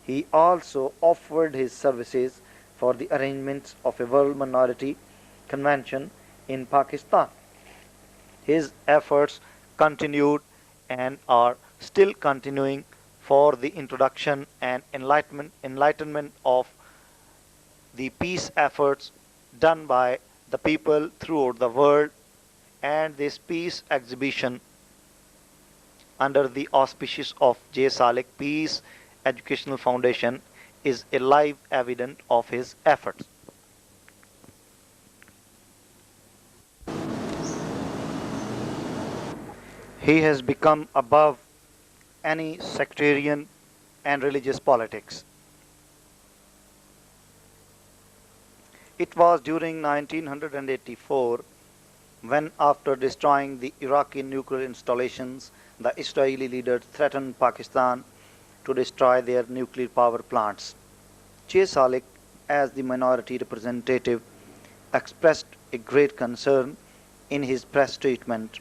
He also offered his services for the arrangements of a World Minority Convention in Pakistan. His efforts continued and are still continuing for the introduction and enlightenment of the peace efforts done by the people throughout the world, and this peace exhibition under the auspices of J.Salik Peace Educational Foundation is a live evidence of his efforts. He has become above any sectarian and religious politics. It was during 1984 when, after destroying the Iraqi nuclear installations, the Israeli leaders threatened Pakistan to destroy their nuclear power plants. J.Salik, as the minority representative, expressed a great concern in his press statement.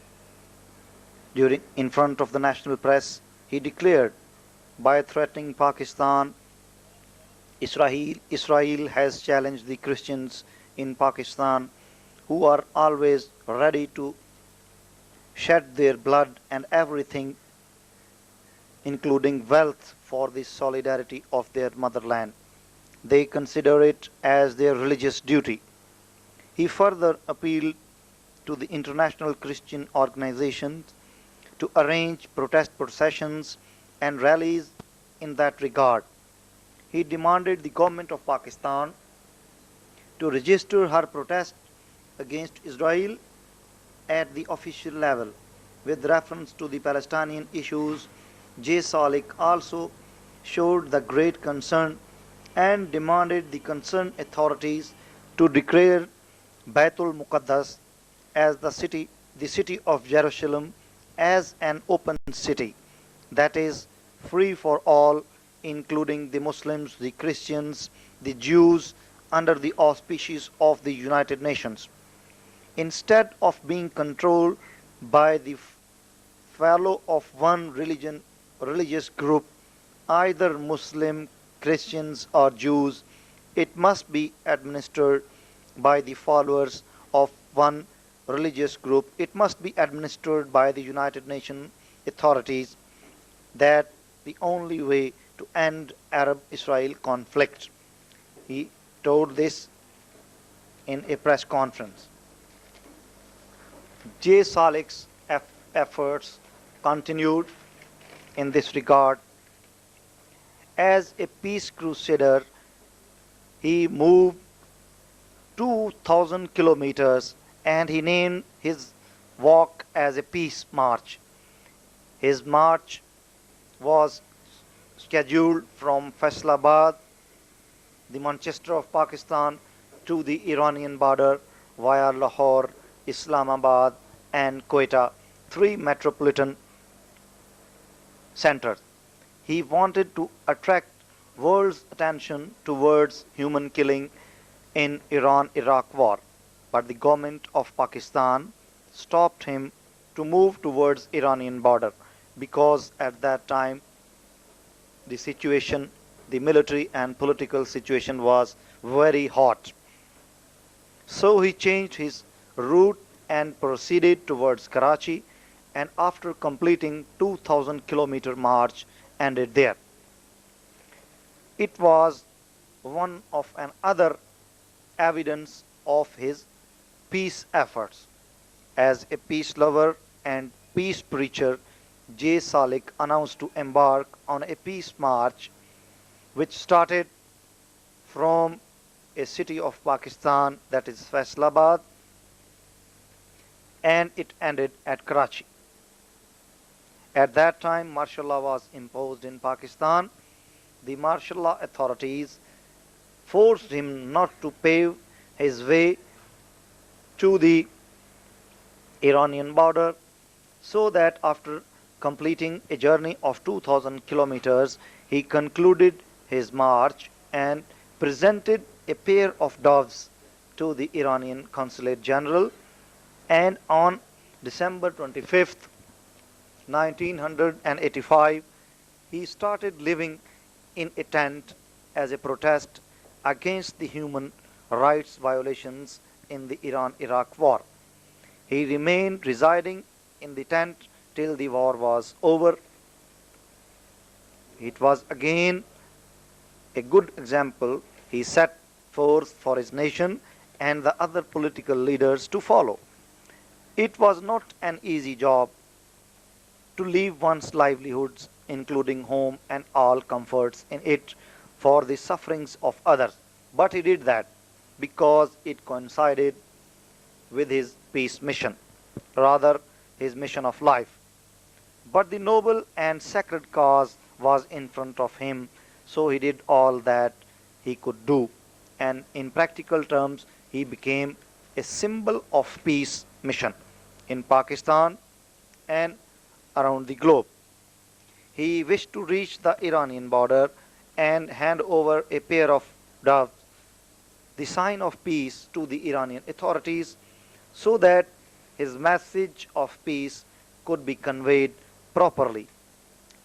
In front of the national press, he declared, by threatening Pakistan, Israel has challenged the Christians in Pakistan, who are always ready to shed their blood and everything, including wealth, for the solidarity of their motherland. They consider it as their religious duty. He further appealed to the international Christian organizations to arrange protest processions and rallies in that regard. He demanded the government of Pakistan to register her protest against Israel at the official level. With reference to the Palestinian issues, J.Salik also showed the great concern and demanded the concerned authorities to declare Baitul Muqaddas as the city of Jerusalem, as an open city, that is, free for all, including the Muslims, the Christians, the Jews, under the auspices of the United Nations. Instead of being controlled by the fellow of one religious group, either Muslim, Christians, or Jews, it must be administered by the followers of one religious group. It must be administered by the United Nations authorities. That the only way to end Arab-Israel conflict. He told this in a press conference. J.Salik's efforts continued in this regard. As a peace crusader, he moved 2,000 kilometers and he named his walk as a peace march. His march was scheduled from Faisalabad, the Manchester of Pakistan, to the Iranian border via Lahore, Islamabad, and Quetta, three metropolitan centers. He wanted to attract world's attention towards human killing in Iran-Iraq war, but the government of Pakistan stopped him to move towards Iranian border because at that time the situation, the military and political situation was very hot. So he changed his route and proceeded towards Karachi, and after completing 2,000-kilometer march ended there. It was one of another evidence of his peace efforts. As a peace lover and peace preacher, J.Salik announced to embark on a peace march which started from a city of Pakistan, that is Faisalabad, and it ended at Karachi. At that time, martial law was imposed in Pakistan. The martial law authorities forced him not to pave his way to the Iranian border, so that after completing a journey of 2,000 kilometers, he concluded his march and presented a pair of doves to the Iranian Consulate General, and on December 25th, 1985, he started living in a tent as a protest against the human rights violations in the Iran-Iraq war. He remained residing in the tent till the war was over. It was again a good example he set forth for his nation and the other political leaders to follow. It was not an easy job to leave one's livelihoods, including home and all comforts in it, for the sufferings of others. But he did that because it coincided with his peace mission, rather his mission of life. But the noble and sacred cause was in front of him, so he did all that he could do. And in practical terms, he became a symbol of peace mission in Pakistan and around the globe. He wished to reach the Iranian border and hand over a pair of doves, the sign of peace, to the Iranian authorities, so that his message of peace could be conveyed properly.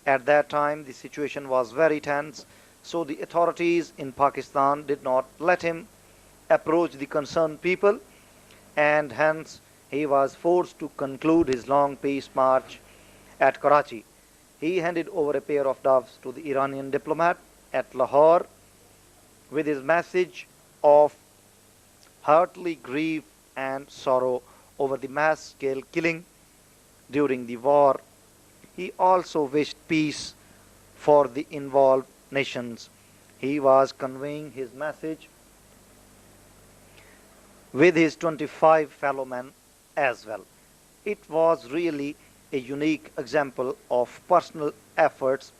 At that time, the situation was very tense, so the authorities in Pakistan did not let him approach the concerned people, and hence he was forced to conclude his long peace march at Karachi. He handed over a pair of doves to the Iranian diplomat at Lahore with his message of heartily grief and sorrow over the mass-scale killing during the war. He also wished peace for the involved nations. He was conveying his message with his 25 fellow men as well. It was really a unique example of personal efforts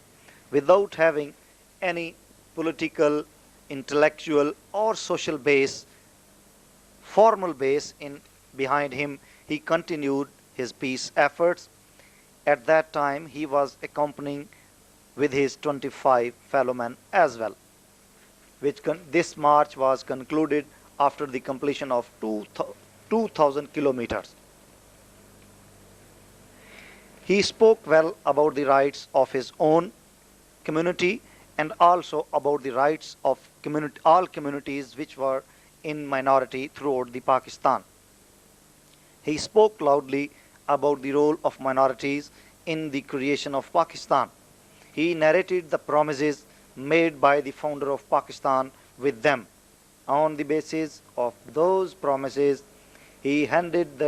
without having any political, intellectual or social base, formal base behind him. He continued his peace efforts. At that time, he was accompanying with his 25 fellow men as well. This march was concluded after the completion of 2,000 kilometers. He spoke well about the rights of his own community and also about the rights of all communities which were in minority throughout the Pakistan. He spoke loudly about the role of minorities in the creation of Pakistan. He narrated the promises made by the founder of Pakistan with them. On the basis of those promises, he demanded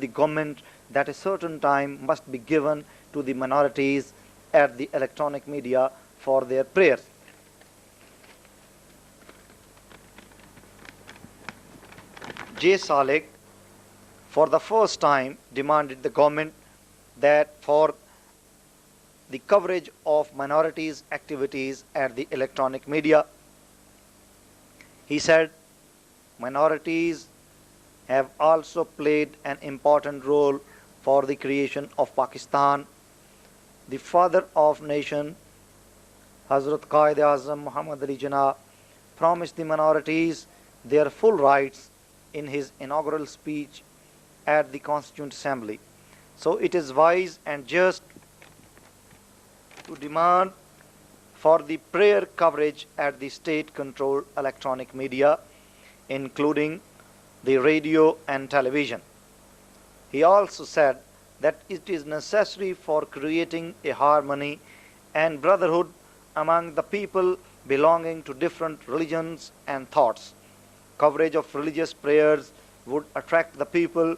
the government that a certain time must be given to the minorities at the electronic media for their prayers. J.Salik for the first time demanded the government that for the coverage of minorities' activities at the electronic media, he said, minorities have also played an important role for the creation of Pakistan. The father of nation, Hazrat Qaid-e-Azam Muhammad Ali Jinnah, promised the minorities their full rights in his inaugural speech at the Constituent Assembly. So it is wise and just to demand for the prayer coverage at the state-controlled electronic media, including the radio and television. He also said that it is necessary for creating a harmony and brotherhood among the people belonging to different religions and thoughts. Coverage of religious prayers would attract the people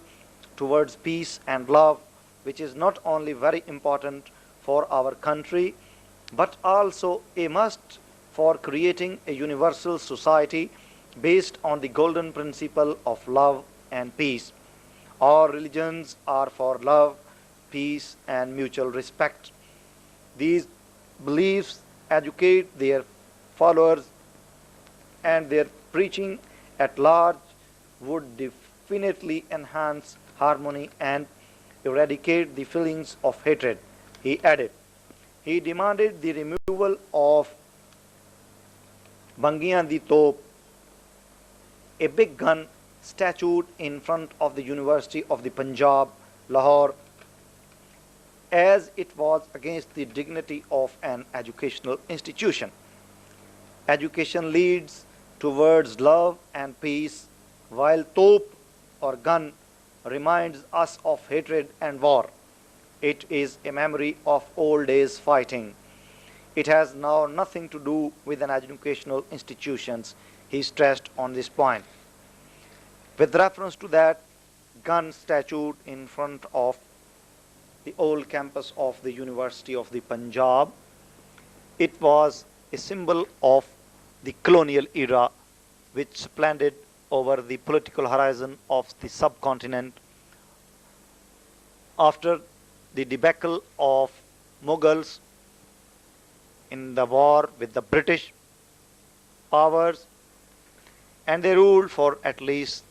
towards peace and love, which is not only very important for our country, but also a must for creating a universal society based on the golden principle of love and peace. All religions are for love, peace, and mutual respect. These beliefs educate their followers, and their preaching at large would definitely enhance harmony and eradicate the feelings of hatred, he added. He demanded the removal of Bangiyan di Top, a big gun statued in front of the University of the Punjab, Lahore, as it was against the dignity of an educational institution. Education leads towards love and peace, while top or gun reminds us of hatred and war. It is a memory of old days fighting. It has now nothing to do with an educational institutions, he stressed on this point. With reference to that gun statue in front of the old campus of the University of the Punjab, it was a symbol of the colonial era which splendid over the political horizon of the subcontinent. After the debacle of Mughals in the war with the British powers, and they ruled for at least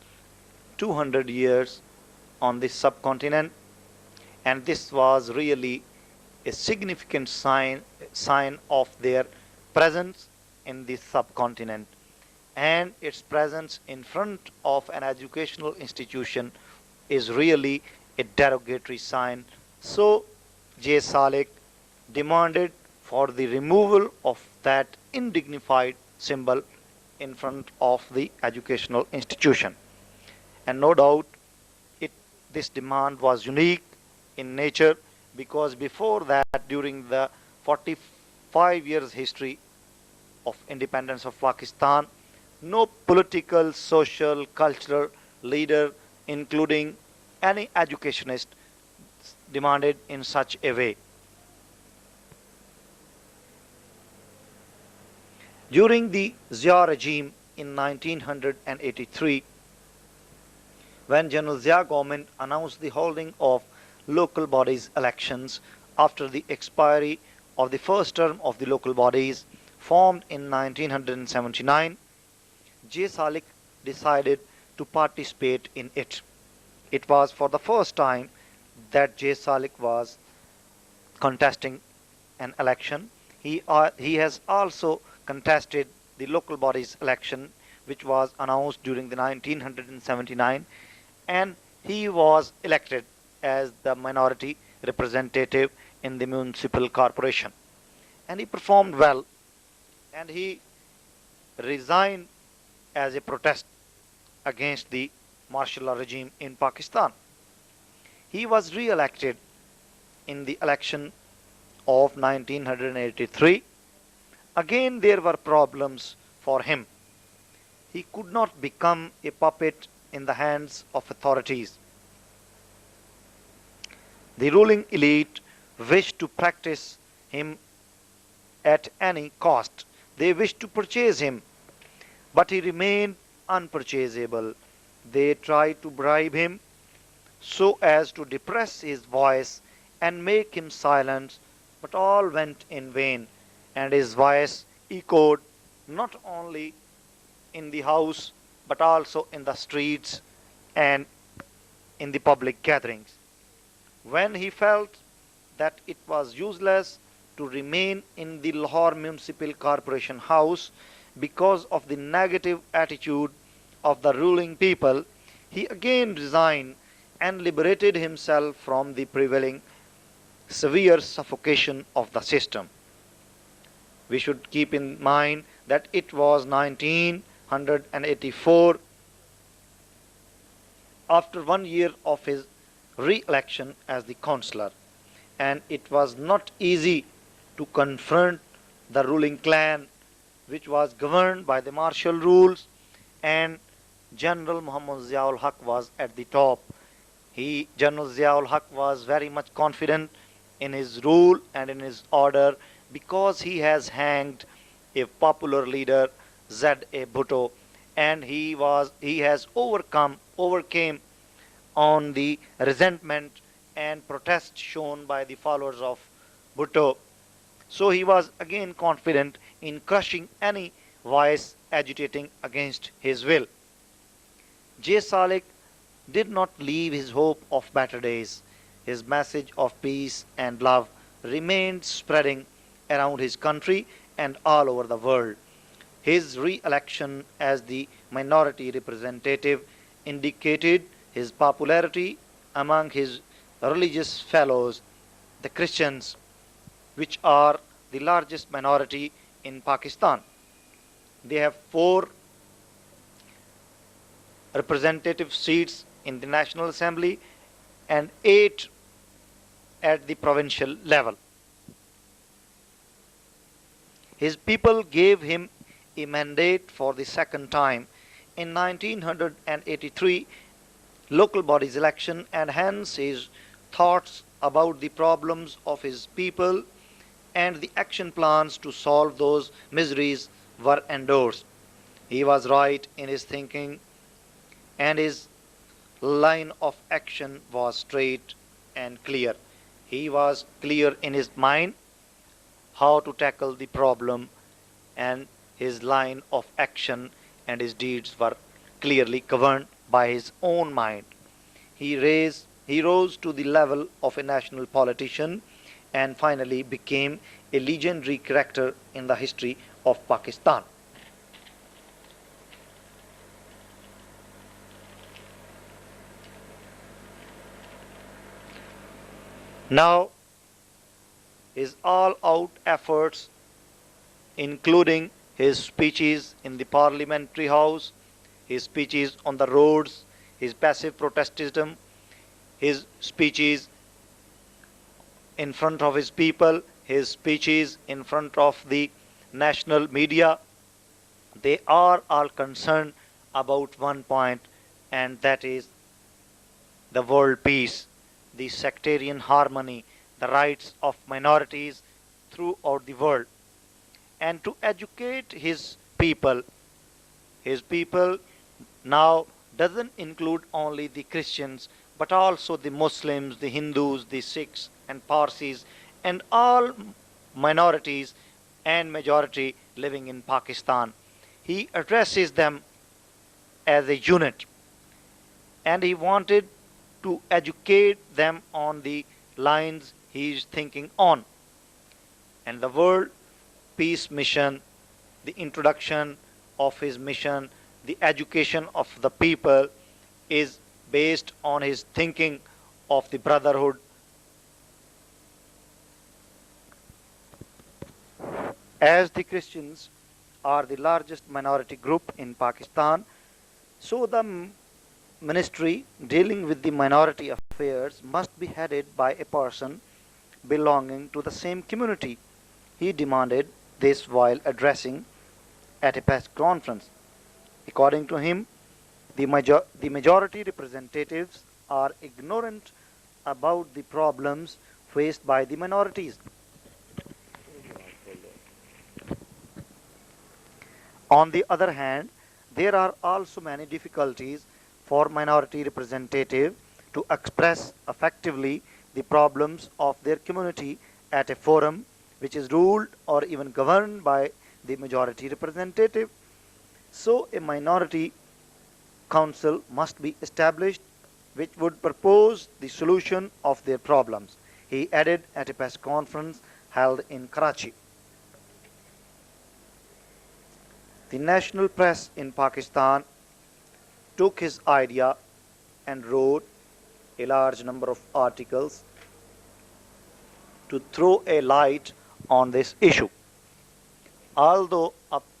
200 years on this subcontinent, and this was really a significant sign of their presence in this subcontinent, and its presence in front of an educational institution is really a derogatory sign. So J.Salik demanded for the removal of that indignified symbol in front of the educational institution. And no doubt this demand was unique in nature, because before that, during the 45 years history of independence of Pakistan, no political, social, cultural leader, including any educationist, demanded in such a way. During the Zia regime in 1983, when General Zia government announced the holding of local bodies elections after the expiry of the first term of the local bodies formed in 1979, J.Salik decided to participate in it. It was for the first time that J.Salik was contesting an election. He has also contested the local bodies election, which was announced during the 1979, and he was elected as the minority representative in the municipal corporation. And he performed well, and he resigned as a protest against the martial law regime in Pakistan. He was re-elected in the election of 1983. Again, there were problems for him. He could not become a puppet in the hands of authorities. The ruling elite wished to practice him at any cost. They wished to purchase him, but he remained unpurchasable. They tried to bribe him so as to depress his voice and make him silent, but all went in vain, and his voice echoed not only in the house but also in the streets and in the public gatherings. When he felt that it was useless to remain in the Lahore Municipal Corporation House because of the negative attitude of the ruling people, he again resigned and liberated himself from the prevailing severe suffocation of the system. We should keep in mind that it was 1984, after 1 year of his re-election as the councillor, and it was not easy to confront the ruling clan, which was governed by the martial rules, and General Muhammad Ziaul Haq was at the top. General Ziaul Haq was very much confident in his rule and in his order because he has hanged a popular leader, Z.A. Bhutto, and he has overcame on the resentment and protest shown by the followers of Bhutto. So he was again confident in crushing any voice agitating against his will. J.Salik did not leave his hope of better days. His message of peace and love remained spreading around his country and all over the world. His re-election as the minority representative indicated his popularity among his religious fellows, the Christians, which are the largest minority in Pakistan. They have 4 representative seats in the National Assembly and 8 at the provincial level. His people gave him a mandate for the second time in 1983 local bodies election, and hence his thoughts about the problems of his people and the action plans to solve those miseries were endorsed. He was right in his thinking, and his line of action was straight and clear. He was clear in his mind how to tackle the problem, and his line of action and his deeds were clearly governed by his own mind. He rose to the level of a national politician and finally became a legendary character in the history of Pakistan. Now, his all-out efforts, including his speeches in the Parliamentary House, his speeches on the roads, his passive protestism, his speeches in front of his people, his speeches in front of the national media, they are all concerned about one point, and that is the world peace, the sectarian harmony, the rights of minorities throughout the world, and to educate his people. His people now doesn't include only the Christians, but also the Muslims, the Hindus, the Sikhs and Parsis, and all minorities and majority living in Pakistan. He addresses them as a unit, and he wanted to educate them on the lines he is thinking on. And the World Peace Mission, the introduction of his mission, the education of the people is based on his thinking of the brotherhood. As the Christians are the largest minority group in Pakistan, so the ministry dealing with the minority affairs must be headed by a person belonging to the same community. He demanded this while addressing at a press conference. According to him, the majority representatives are ignorant about the problems faced by the minorities. On the other hand, there are also many difficulties for minority representatives to express effectively the problems of their community at a forum which is ruled or even governed by the majority representative. So, a minority council must be established which would propose the solution of their problems, he added at a press conference held in Karachi. The national press in Pakistan took his idea and wrote a large number of articles to throw a light on this issue. Although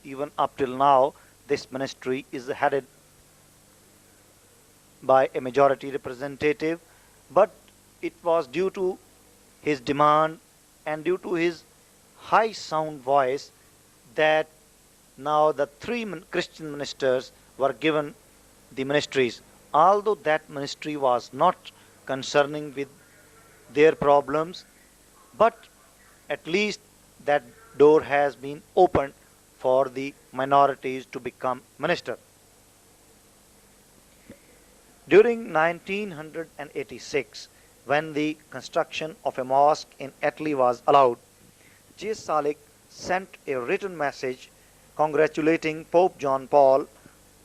even up till now this ministry is headed by a majority representative, but it was due to his demand and due to his high sound voice that now the three Christian ministers were given the ministries, although that ministry was not concerning with their problems, but at least that door has been opened for the minorities to become minister. During 1986, when the construction of a mosque in Italy was allowed, J.Salik sent a written message congratulating Pope John Paul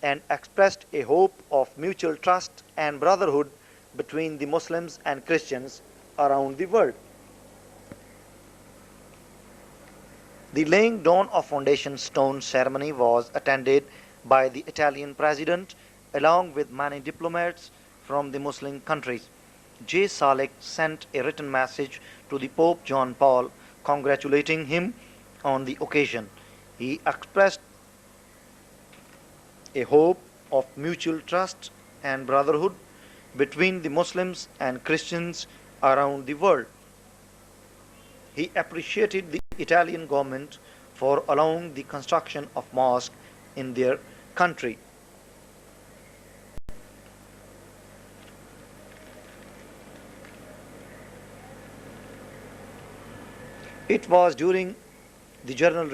and expressed a hope of mutual trust and brotherhood between the Muslims and Christians around the world. The laying down of foundation stone ceremony was attended by the Italian president along with many diplomats from the Muslim countries. J.Salik sent a written message to the Pope John Paul congratulating him on the occasion. He expressed a hope of mutual trust and brotherhood between the Muslims and Christians around the world. He appreciated the Italian government for allowing the construction of mosques in their country. It was during the General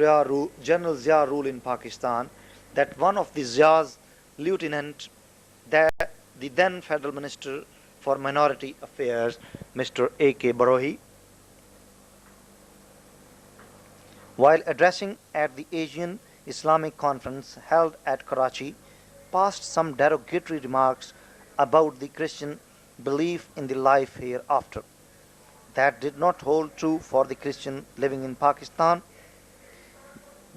Zia rule in Pakistan that one of the Zia's lieutenant, the then Federal Minister for Minority Affairs, Mr. A.K. Barohi, while addressing at the Asian Islamic Conference held at Karachi, passed some derogatory remarks about the Christian belief in the life hereafter. That did not hold true for the Christian living in Pakistan.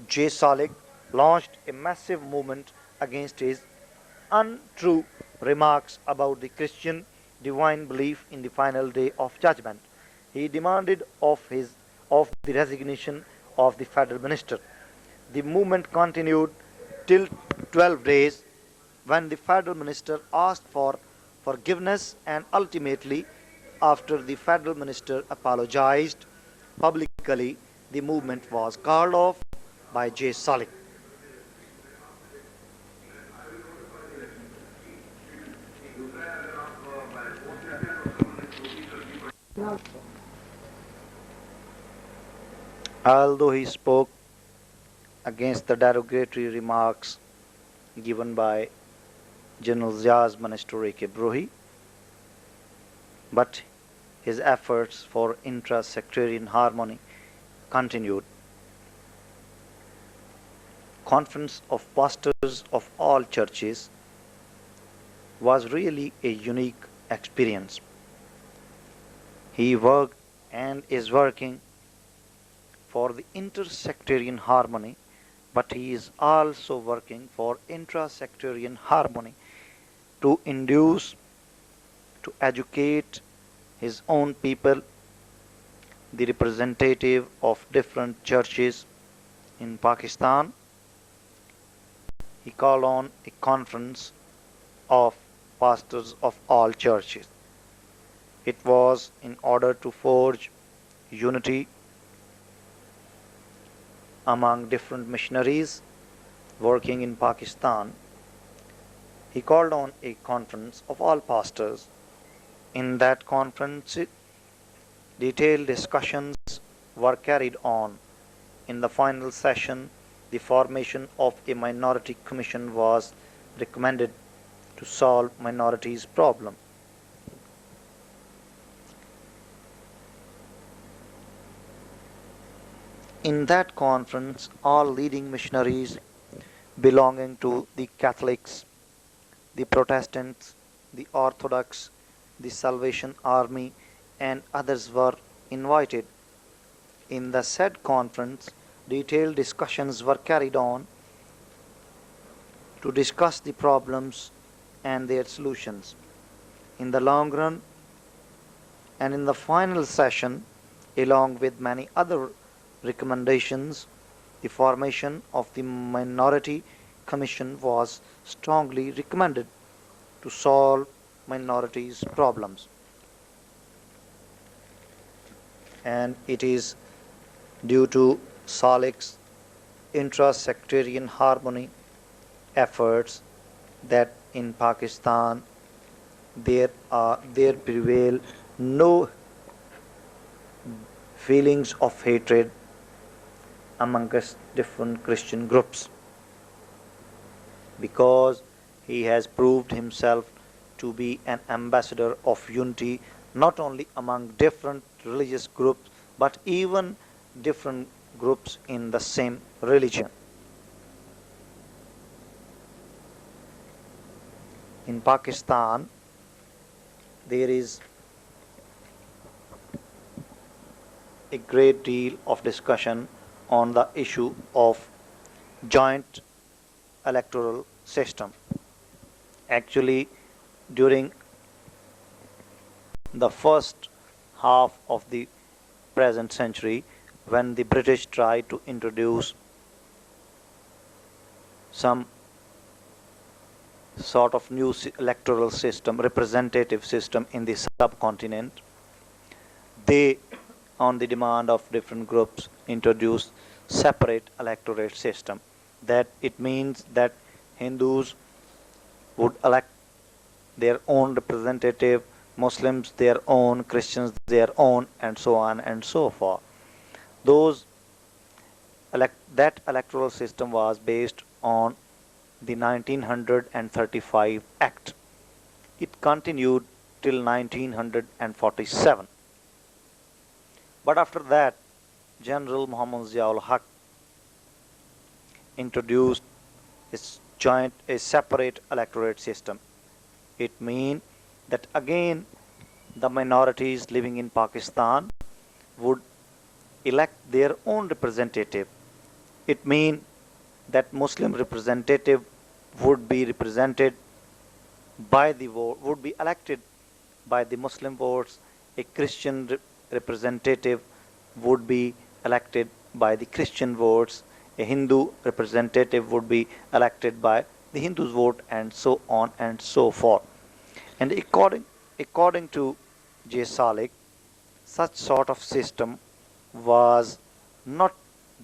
J.Salik launched a massive movement against his untrue remarks about the Christian divine belief in the final day of judgment. He demanded of the resignation of the federal minister. The movement continued till 12 days when the federal minister asked for forgiveness, and ultimately after the federal minister apologized publicly, the movement was called off by J.Salik. Although he spoke against the derogatory remarks given by General Zia's Minister A.K. Barohi, but his efforts for intra-sectarian harmony continued. Conference of Pastors of all churches was really a unique experience. He worked and is working for the inter-sectarian harmony, but he is also working for intra-sectarian harmony to induce, to educate his own people, the representative of different churches in Pakistan. He called on a conference of pastors of all churches. It was in order to forge unity among different missionaries working in Pakistan. He called on a conference of all pastors In that conference, detailed discussions were carried on. In the final session, the formation of a minority commission was recommended to solve minorities' problem. In that conference, all leading missionaries belonging to the Catholics, the Protestants, the Orthodox, the Salvation Army, and others were invited. In the said conference, detailed discussions were carried on to discuss the problems and their solutions. In the long run, and in the final session, along with many other recommendations, the formation of the Minority Commission was strongly recommended to solve minorities' problems. And it is due to Salik's intra-sectarian harmony efforts that in Pakistan there prevail no feelings of hatred amongst different Christian groups, because he has proved himself to be an ambassador of unity not only among different religious groups but even different groups in the same religion. In Pakistan, there is a great deal of discussion on the issue of joint electoral system. Actually, during the first half of the present century, when the British tried to introduce some sort of new electoral system, representative system in the subcontinent, they, on the demand of different groups, introduced separate electorate system. That it means that Hindus would elect their own representative, Muslims their own, Christians their own, and so on and so forth. That electoral system was based on the 1935 Act. It continued till 1947. But after that, General Muhammad Ziaul Haq introduced a separate electorate system. It means that again the minorities living in Pakistan would elect their own representative. It means that Muslim representative would be represented by the vote, would be elected by the Muslim votes. A Christian representative would be elected by the Christian votes. A Hindu representative would be elected by the Hindus' vote, and so on and so forth. And according to J.Salik, such sort of system was not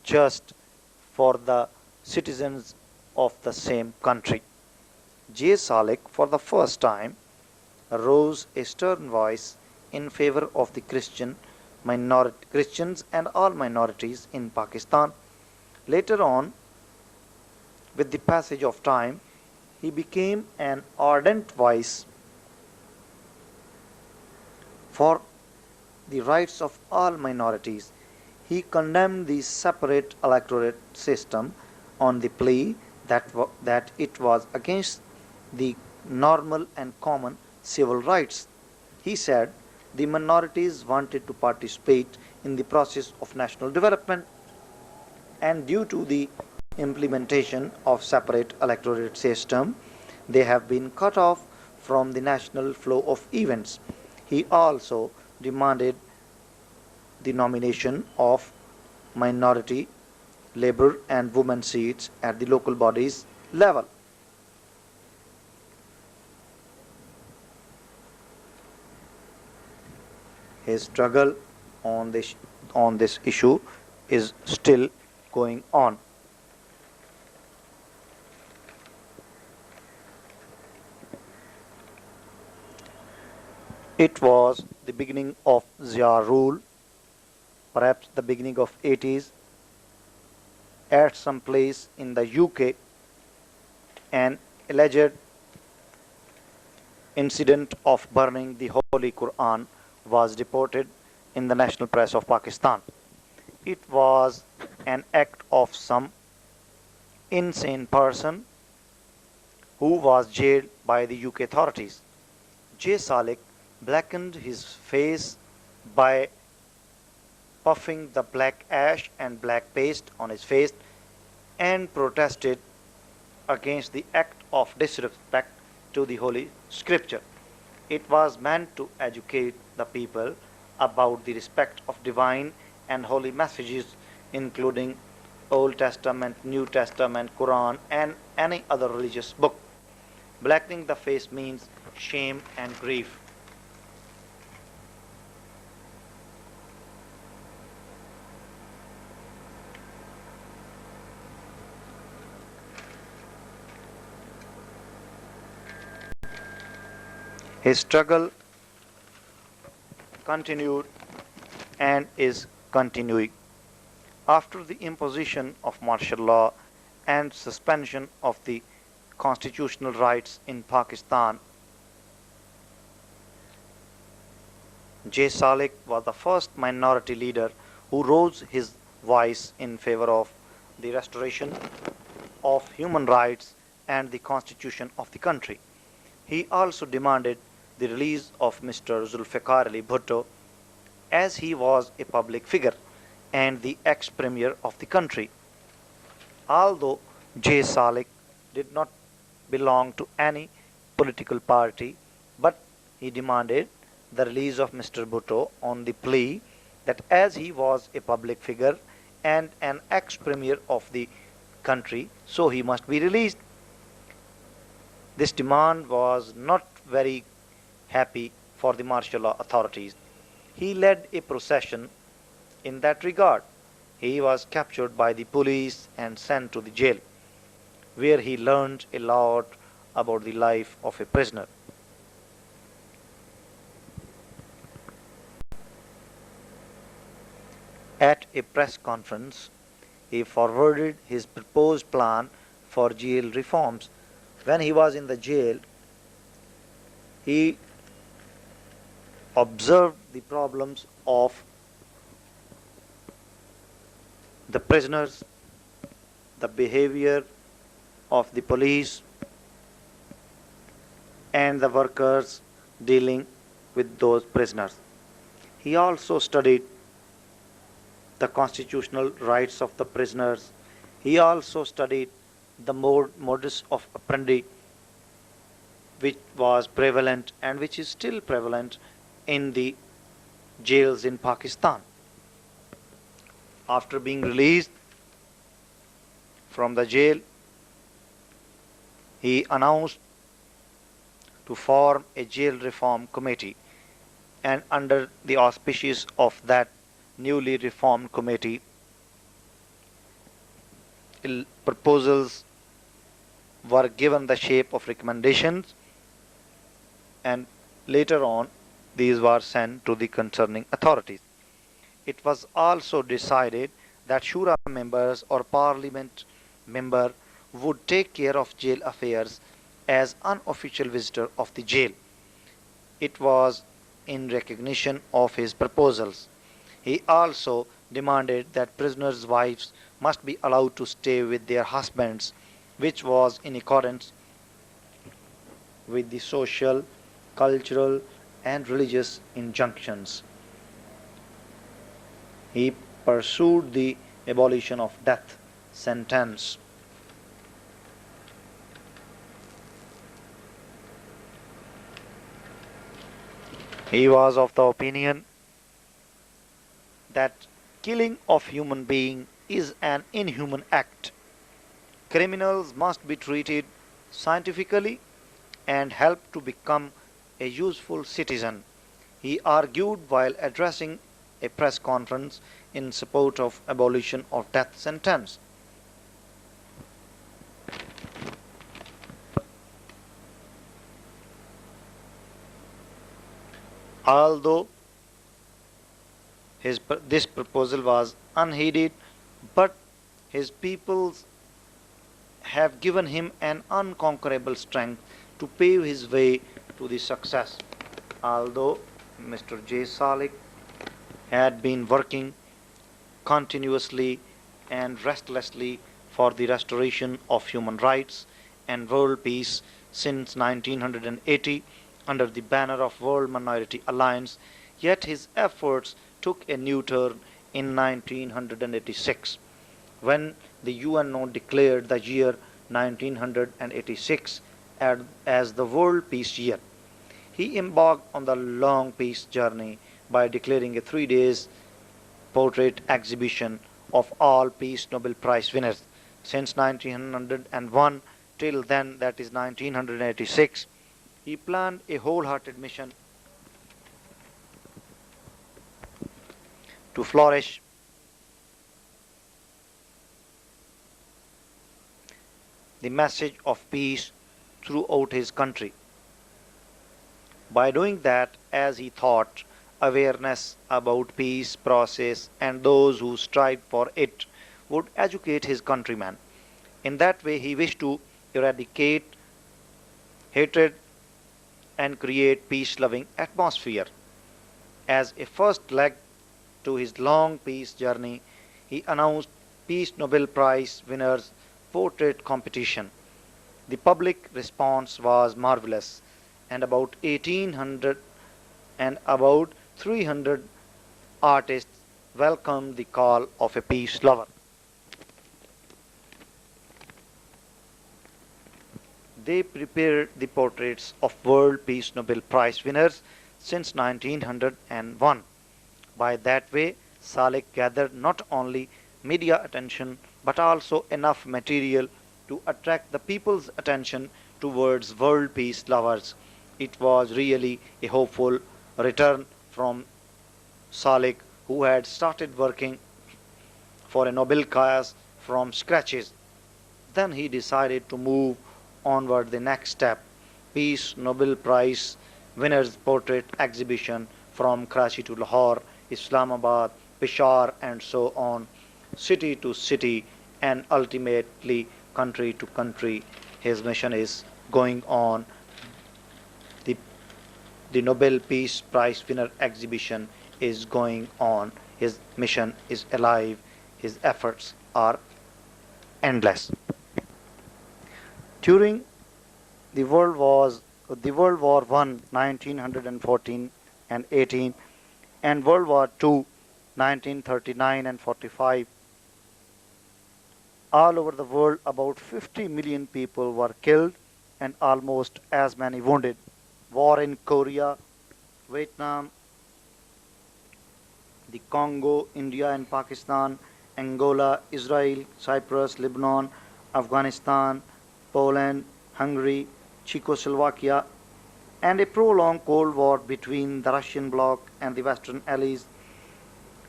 just for the citizens of the same country. J.Salik, for the first time, rose a stern voice in favor of the Christians and all minorities in Pakistan. Later on, with the passage of time, he became an ardent voice for the rights of all minorities. He condemned the separate electorate system on the plea that it was against the normal and common civil rights. He said the minorities wanted to participate in the process of national development, and due to the implementation of separate electorate system, they have been cut off from the national flow of events. He also demanded the nomination of minority, labor and women seats at the local bodies level. His struggle on this issue is still going on. It was the beginning of Zia rule, perhaps the beginning of 80s, at some place in the UK. An alleged incident of burning the Holy Quran was reported in the national press of Pakistan. It was an act of some insane person who was jailed by the UK authorities. J.Salik blackened his face by puffing the black ash and black paste on his face and protested against the act of disrespect to the Holy Scripture. It was meant to educate the people about the respect of divine and holy messages, including Old Testament, New Testament, Quran, and any other religious book. Blackening the face means shame and grief. His struggle continued and is continuing. After the imposition of martial law and suspension of the constitutional rights in Pakistan, J.Salik was the first minority leader who rose his voice in favor of the restoration of human rights and the constitution of the country. He also demanded the release of Mr. Zulfikar Ali Bhutto, as he was a public figure and the ex-premier of the country. Although J.Salik did not belong to any political party, but he demanded the release of Mr. Bhutto on the plea that as he was a public figure and an ex-premier of the country, so he must be released. This demand was not very happy for the martial law authorities. He led a procession in that regard. He was captured by the police and sent to the jail, where he learned a lot about the life of a prisoner. At a press conference, he forwarded his proposed plan for jail reforms. When he was in the jail, he observed the problems of the prisoners, the behavior of the police, and the workers dealing with those prisoners. He also studied the constitutional rights of the prisoners. He also studied the modus of operandi which was prevalent and which is still prevalent in the jails in Pakistan. After being released from the jail, he announced to form a jail reform committee, and under the auspices of that newly reformed committee, proposals were given the shape of recommendations, and later on these were sent to the concerning authorities. It was also decided that Shura members or parliament member would take care of jail affairs as unofficial visitor of the jail. It was in recognition of his proposals. He also demanded that prisoners' wives must be allowed to stay with their husbands, which was in accordance with the social, cultural, and religious injunctions. He pursued the abolition of death sentence. He was of the opinion that killing of human being is an inhuman act. Criminals must be treated scientifically and helped to become a useful citizen. He argued while addressing a press conference in support of abolition of death sentence. Although this proposal was unheeded, but his peoples have given him an unconquerable strength to pave his way to the success. Although Mr. J.Salik had been working continuously and restlessly for the restoration of human rights and world peace since 1980 under the banner of World Minority Alliance, yet his efforts took a new turn in 1986 when the UNO declared the year 1986 as the World Peace Year. He embarked on the long peace journey by declaring a 3 day portrait exhibition of all Peace Nobel Prize winners. Since 1901 till then, that is 1986, he planned a wholehearted mission to flourish the message of peace throughout his country. By doing that, as he thought, awareness about peace process and those who strive for it would educate his countrymen. In that way, he wished to eradicate hatred and create peace-loving atmosphere. As a first leg to his long peace journey, he announced Peace Nobel Prize winners portrait competition. The public response was marvelous, and about 1800 and about 300 artists welcomed the call of a peace lover. They prepared the portraits of World Peace Nobel Prize winners since 1901. By that way, Salik gathered not only media attention but also enough material to attract the people's attention towards world peace lovers. It was really a hopeful return from Salik, who had started working for a Nobel cause from scratches. Then he decided to move onward the next step, Peace Nobel Prize winners portrait exhibition from Karachi to Lahore, Islamabad, Peshawar and so on, city to city and ultimately country to country. His mission is going on. The, the Nobel Peace Prize winner exhibition is going on. His mission is alive. His efforts are endless. During the World War I, 1914 and 18, and World War II, 1939 and 45, all over the world about 50 million people were killed and almost as many wounded. War in Korea, Vietnam, the Congo, India and Pakistan, Angola, Israel, Cyprus, Lebanon, Afghanistan, Poland, Hungary, Czechoslovakia, and a prolonged Cold War between the Russian bloc and the Western Allies,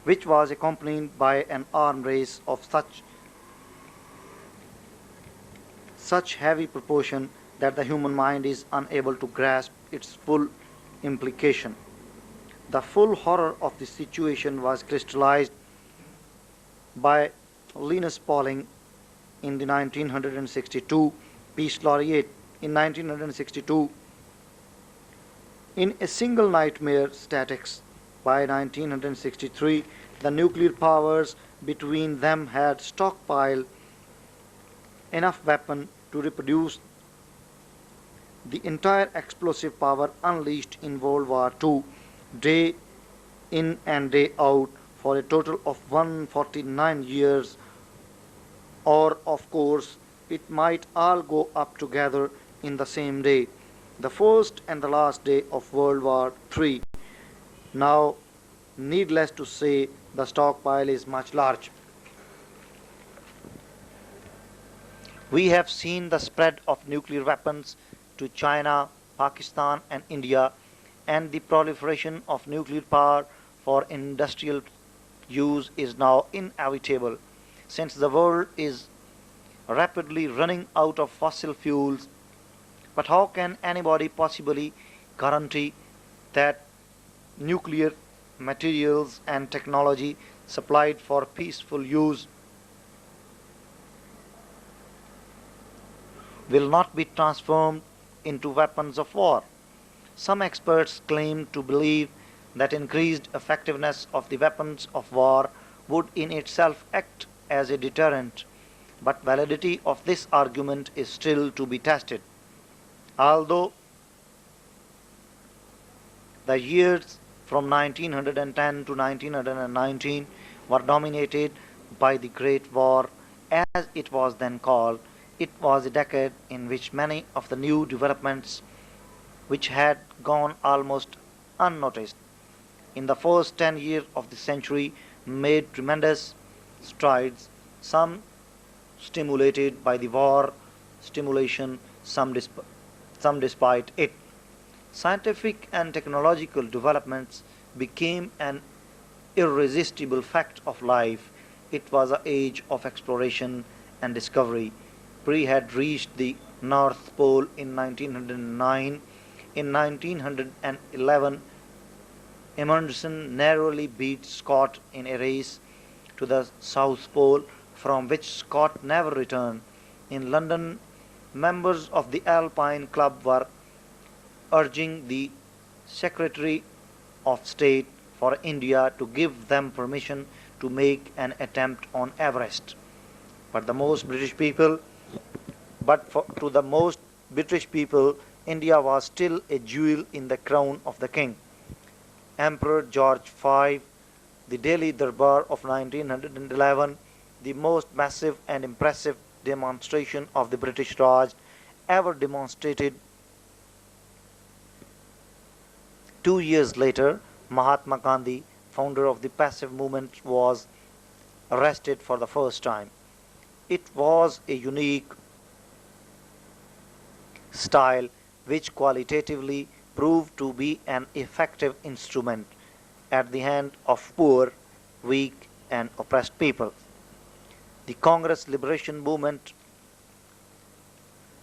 which was accompanied by an arms race of such heavy proportion that the human mind is unable to grasp its full implication. The full horror of the situation was crystallized by Linus Pauling in the 1962 Peace Laureate. In 1962, in A Single Nightmare Statics, by 1963, the nuclear powers between them had stockpiled enough weapons to reproduce the entire explosive power unleashed in World War II, day in and day out, for a total of 149 years, or of course it might all go up together in the same day, the first and the last day of World War III. Now, needless to say, the stockpile is much larger. We have seen the spread of nuclear weapons to China, Pakistan and India, and the proliferation of nuclear power for industrial use is now inevitable, since the world is rapidly running out of fossil fuels. But how can anybody possibly guarantee that nuclear materials and technology supplied for peaceful use will not be transformed into weapons of war. Some experts claim to believe that increased effectiveness of the weapons of war would in itself act as a deterrent, but validity of this argument is still to be tested. Although the years from 1910 to 1919 were dominated by the Great War, as it was then called, it was a decade in which many of the new developments which had gone almost unnoticed in the first 10 years of the century made tremendous strides, some stimulated by the war stimulation, some despite it. Scientific and technological developments became an irresistible fact of life. It was an age of exploration and discovery. Peary had reached the North Pole in 1909. In 1911, Emerson narrowly beat Scott in a race to the South Pole, from which Scott never returned. In London, members of the Alpine Club were urging the Secretary of State for India to give them permission to make an attempt on Everest. But to the most British people, India was still a jewel in the crown of the king. Emperor George V, the Delhi Darbar of 1911, the most massive and impressive demonstration of the British Raj ever demonstrated. 2 years later, Mahatma Gandhi, founder of the passive movement, was arrested for the first time. It was a unique style which qualitatively proved to be an effective instrument at the hand of poor, weak, and oppressed people. The Congress Liberation Movement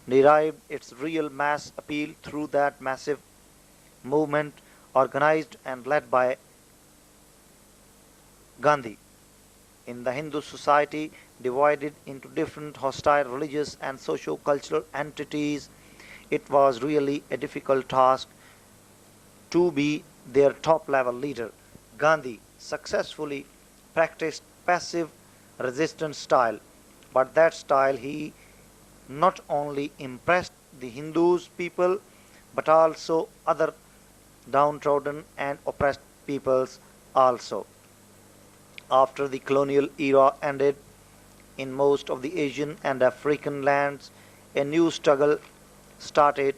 derived its real mass appeal through that massive movement organized and led by Gandhi. In the Hindu society, divided into different hostile religious and socio-cultural entities, it was really a difficult task to be their top-level leader. Gandhi successfully practiced passive resistance style, but that style he not only impressed the Hindus people but also other downtrodden and oppressed peoples also. After the colonial era ended in most of the Asian and African lands, a new struggle started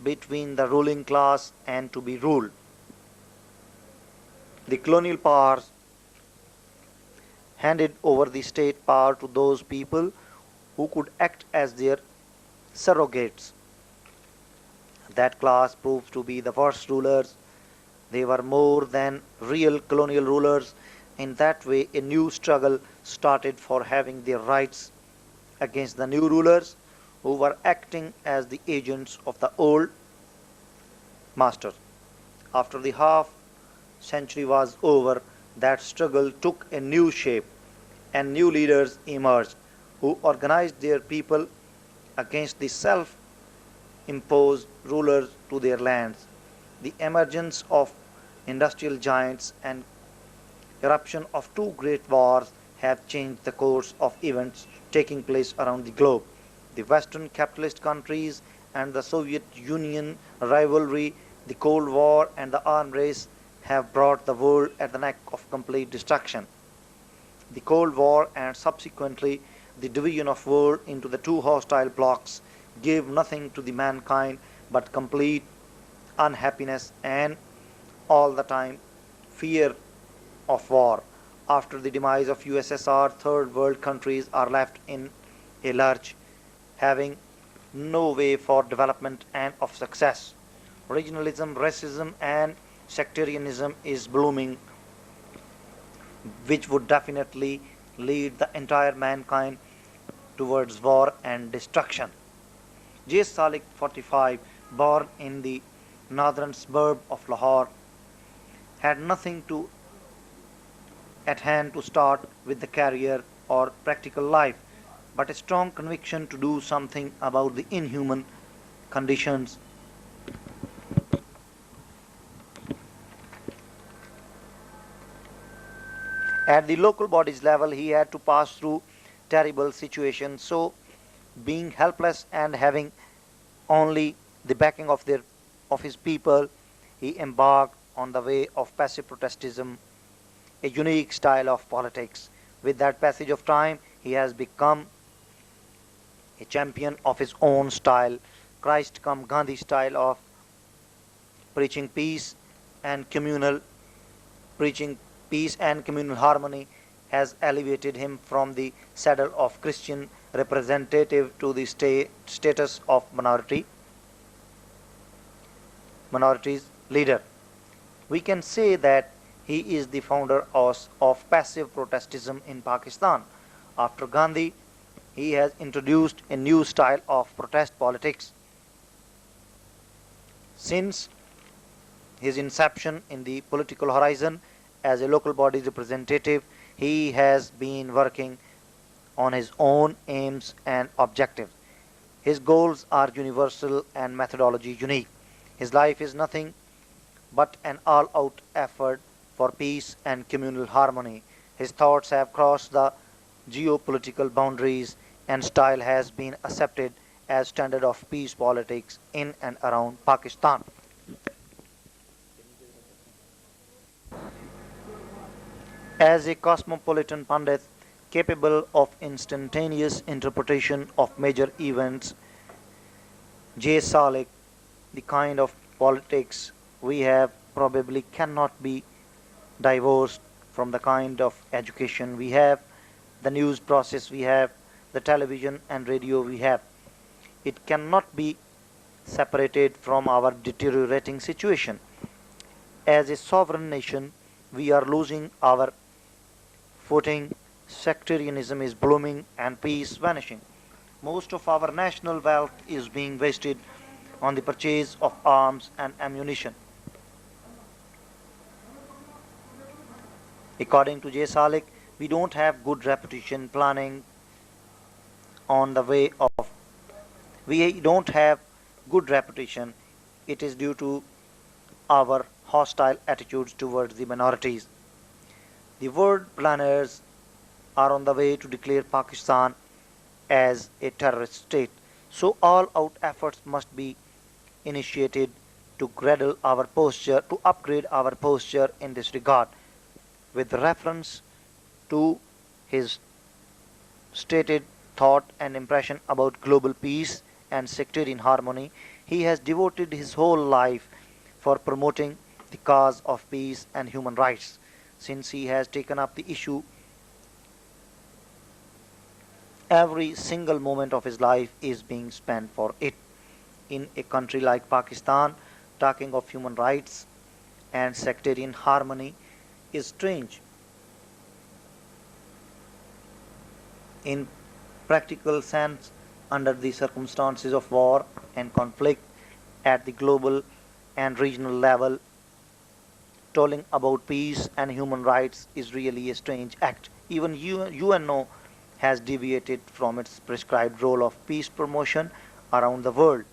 between the ruling class and to be ruled. The colonial powers handed over the state power to those people who could act as their surrogates. That class proved to be the worst rulers. They were more than real colonial rulers. In that way, a new struggle started for having their rights against the new rulers who were acting as the agents of the old master. After the half century was over, that struggle took a new shape and new leaders emerged who organized their people against the self-imposed rulers to their lands. The emergence of industrial giants and eruption of two great wars have changed the course of events taking place around the globe. The Western capitalist countries and the Soviet Union rivalry, the Cold War and the arms race have brought the world at the neck of complete destruction. The Cold War and subsequently the division of world into the two hostile blocks gave nothing to the mankind but complete unhappiness and all the time fear of war. After the demise of USSR, third world countries are left in a lurch, having no way for development and of success. Regionalism, racism and sectarianism is blooming, which would definitely lead the entire mankind towards war and destruction. J.Salik, 45, born in the northern suburb of Lahore, had nothing to at hand to start with the career or practical life, but a strong conviction to do something about the inhuman conditions. At the local bodies level, he had to pass through terrible situations. So, being helpless and having only the backing of his people, he embarked on the way of passive protestism, a unique style of politics. With that passage of time, he has become a champion of his own style, Christ come Gandhi style of preaching peace and communal preaching peace and communal harmony has elevated him from the saddle of Christian representative to the status of minorities leader. We can say that he is the founder of passive protestism in Pakistan. After Gandhi, he has introduced a new style of protest politics. Since his inception in the political horizon as a local body representative, he has been working on his own aims and objectives. His goals are universal and methodology unique. His life is nothing but an all out effort for peace and communal harmony. His thoughts have crossed the geopolitical boundaries and style has been accepted as standard of peace politics in and around Pakistan. As a cosmopolitan pundit capable of instantaneous interpretation of major events, J.Salik, the kind of politics we have probably cannot be divorced from the kind of education we have, the news process we have, the television and radio we have. It cannot be separated from our deteriorating situation. As a sovereign nation, we are losing our footing, sectarianism is blooming, and peace vanishing. Most of our national wealth is being wasted on the purchase of arms and ammunition. According to J.Salik, we don't have good reputation planning on the way of. We don't have good reputation. It is due to our hostile attitudes towards the minorities. The world planners are on the way to declare Pakistan as a terrorist state. So all out efforts must be initiated to upgrade our posture in this regard. With reference to his stated thought and impression about global peace and sectarian harmony, he has devoted his whole life for promoting the cause of peace and human rights. Since he has taken up the issue, every single moment of his life is being spent for it. In a country like Pakistan, talking of human rights and sectarian harmony is strange. In practical sense, under the circumstances of war and conflict at the global and regional level, tolling about peace and human rights is really a strange act. Even UNO has deviated from its prescribed role of peace promotion around the world,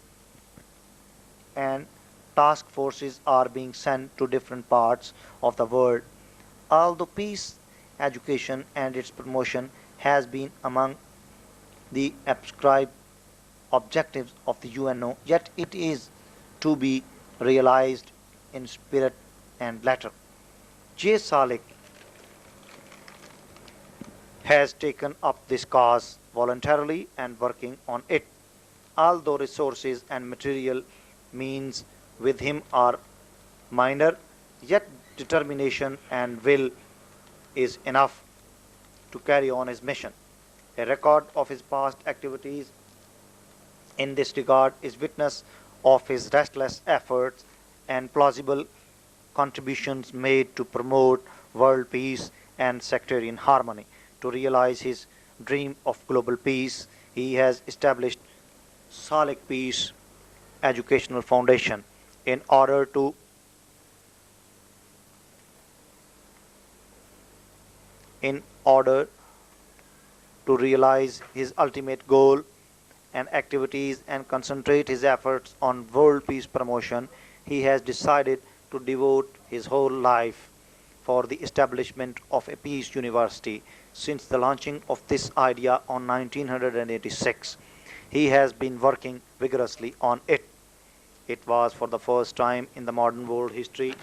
and task forces are being sent to different parts of the world. Although peace education and its promotion has been among the prescribed objectives of the UNO, yet it is to be realized in spirit and letter. J.Salik has taken up this cause voluntarily and working on it. Although resources and material means with him are minor, yet determination and will is enough to carry on his mission. A record of his past activities in this regard is witness of his restless efforts and plausible contributions made to promote world peace and sectarian harmony. To realize his dream of global peace, he has established Salik Peace Educational Foundation in order to In order to realize his ultimate goal and activities and concentrate his efforts on world peace promotion, he has decided to devote his whole life for the establishment of a peace university. Since the launching of this idea on 1986, he has been working vigorously on it. It was for the first time in the modern world history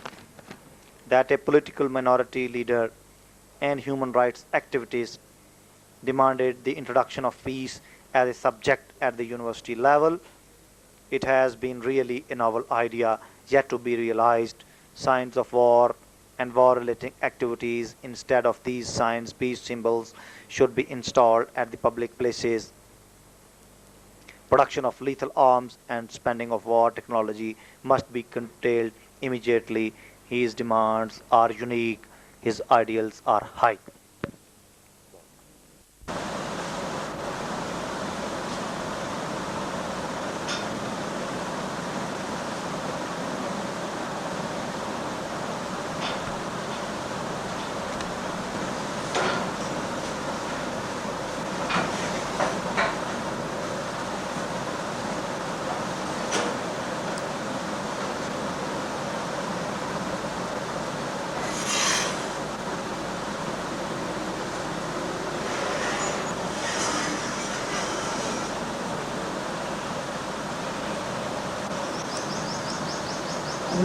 that a political minority leader and human rights activists demanded the introduction of peace as a subject at the university level. It has been really a novel idea yet to be realized. Signs of war and war related activities instead of these signs, peace symbols should be installed at the public places. Production of lethal arms and spending of war technology must be curtailed immediately. His demands are unique, his ideals are high.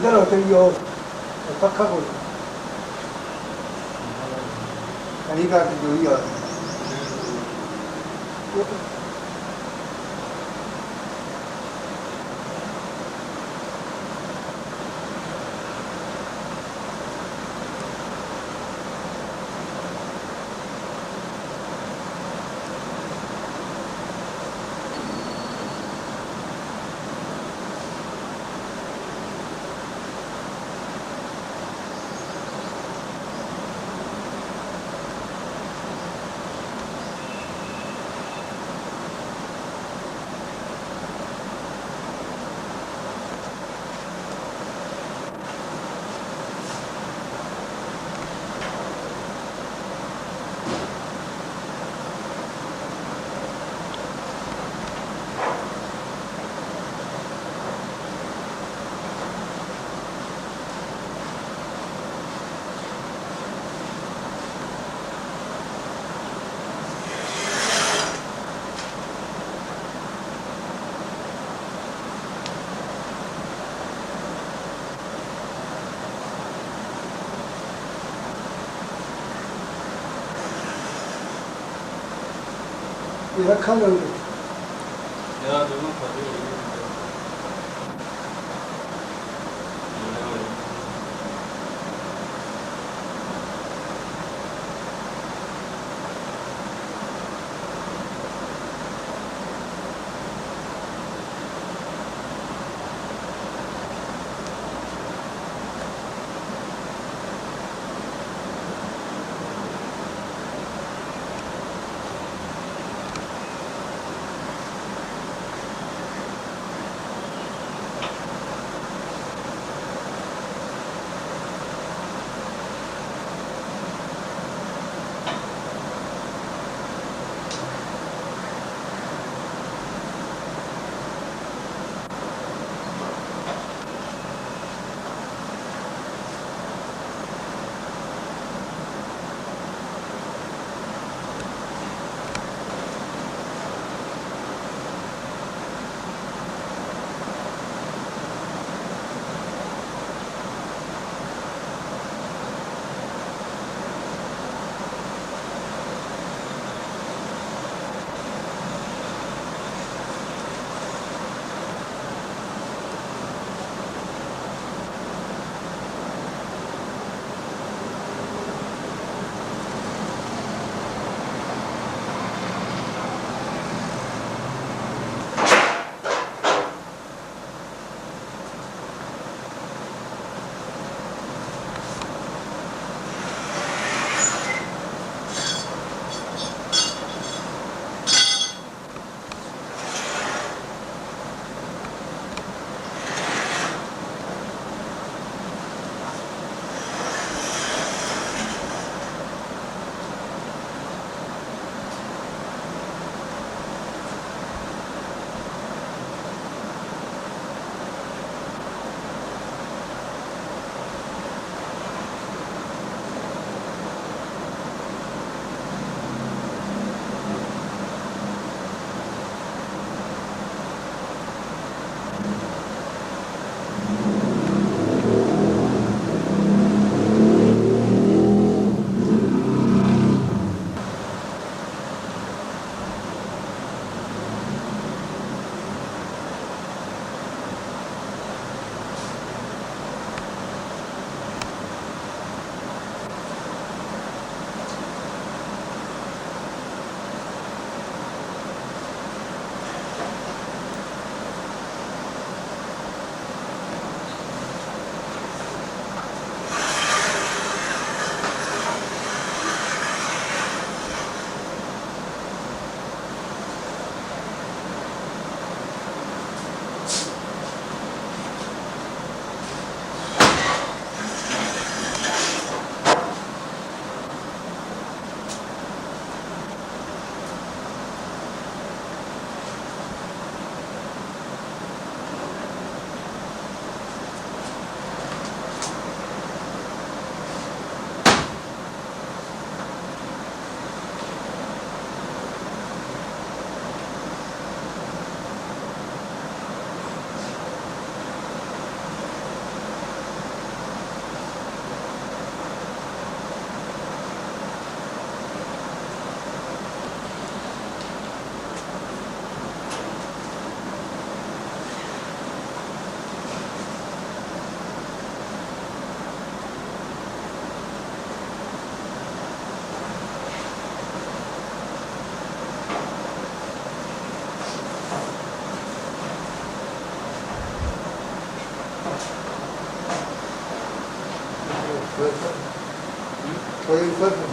이대로 되요 박하고 아니가 여기가 약하면
내가 누구 가지고 있는데
Koyun 이거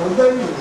원장님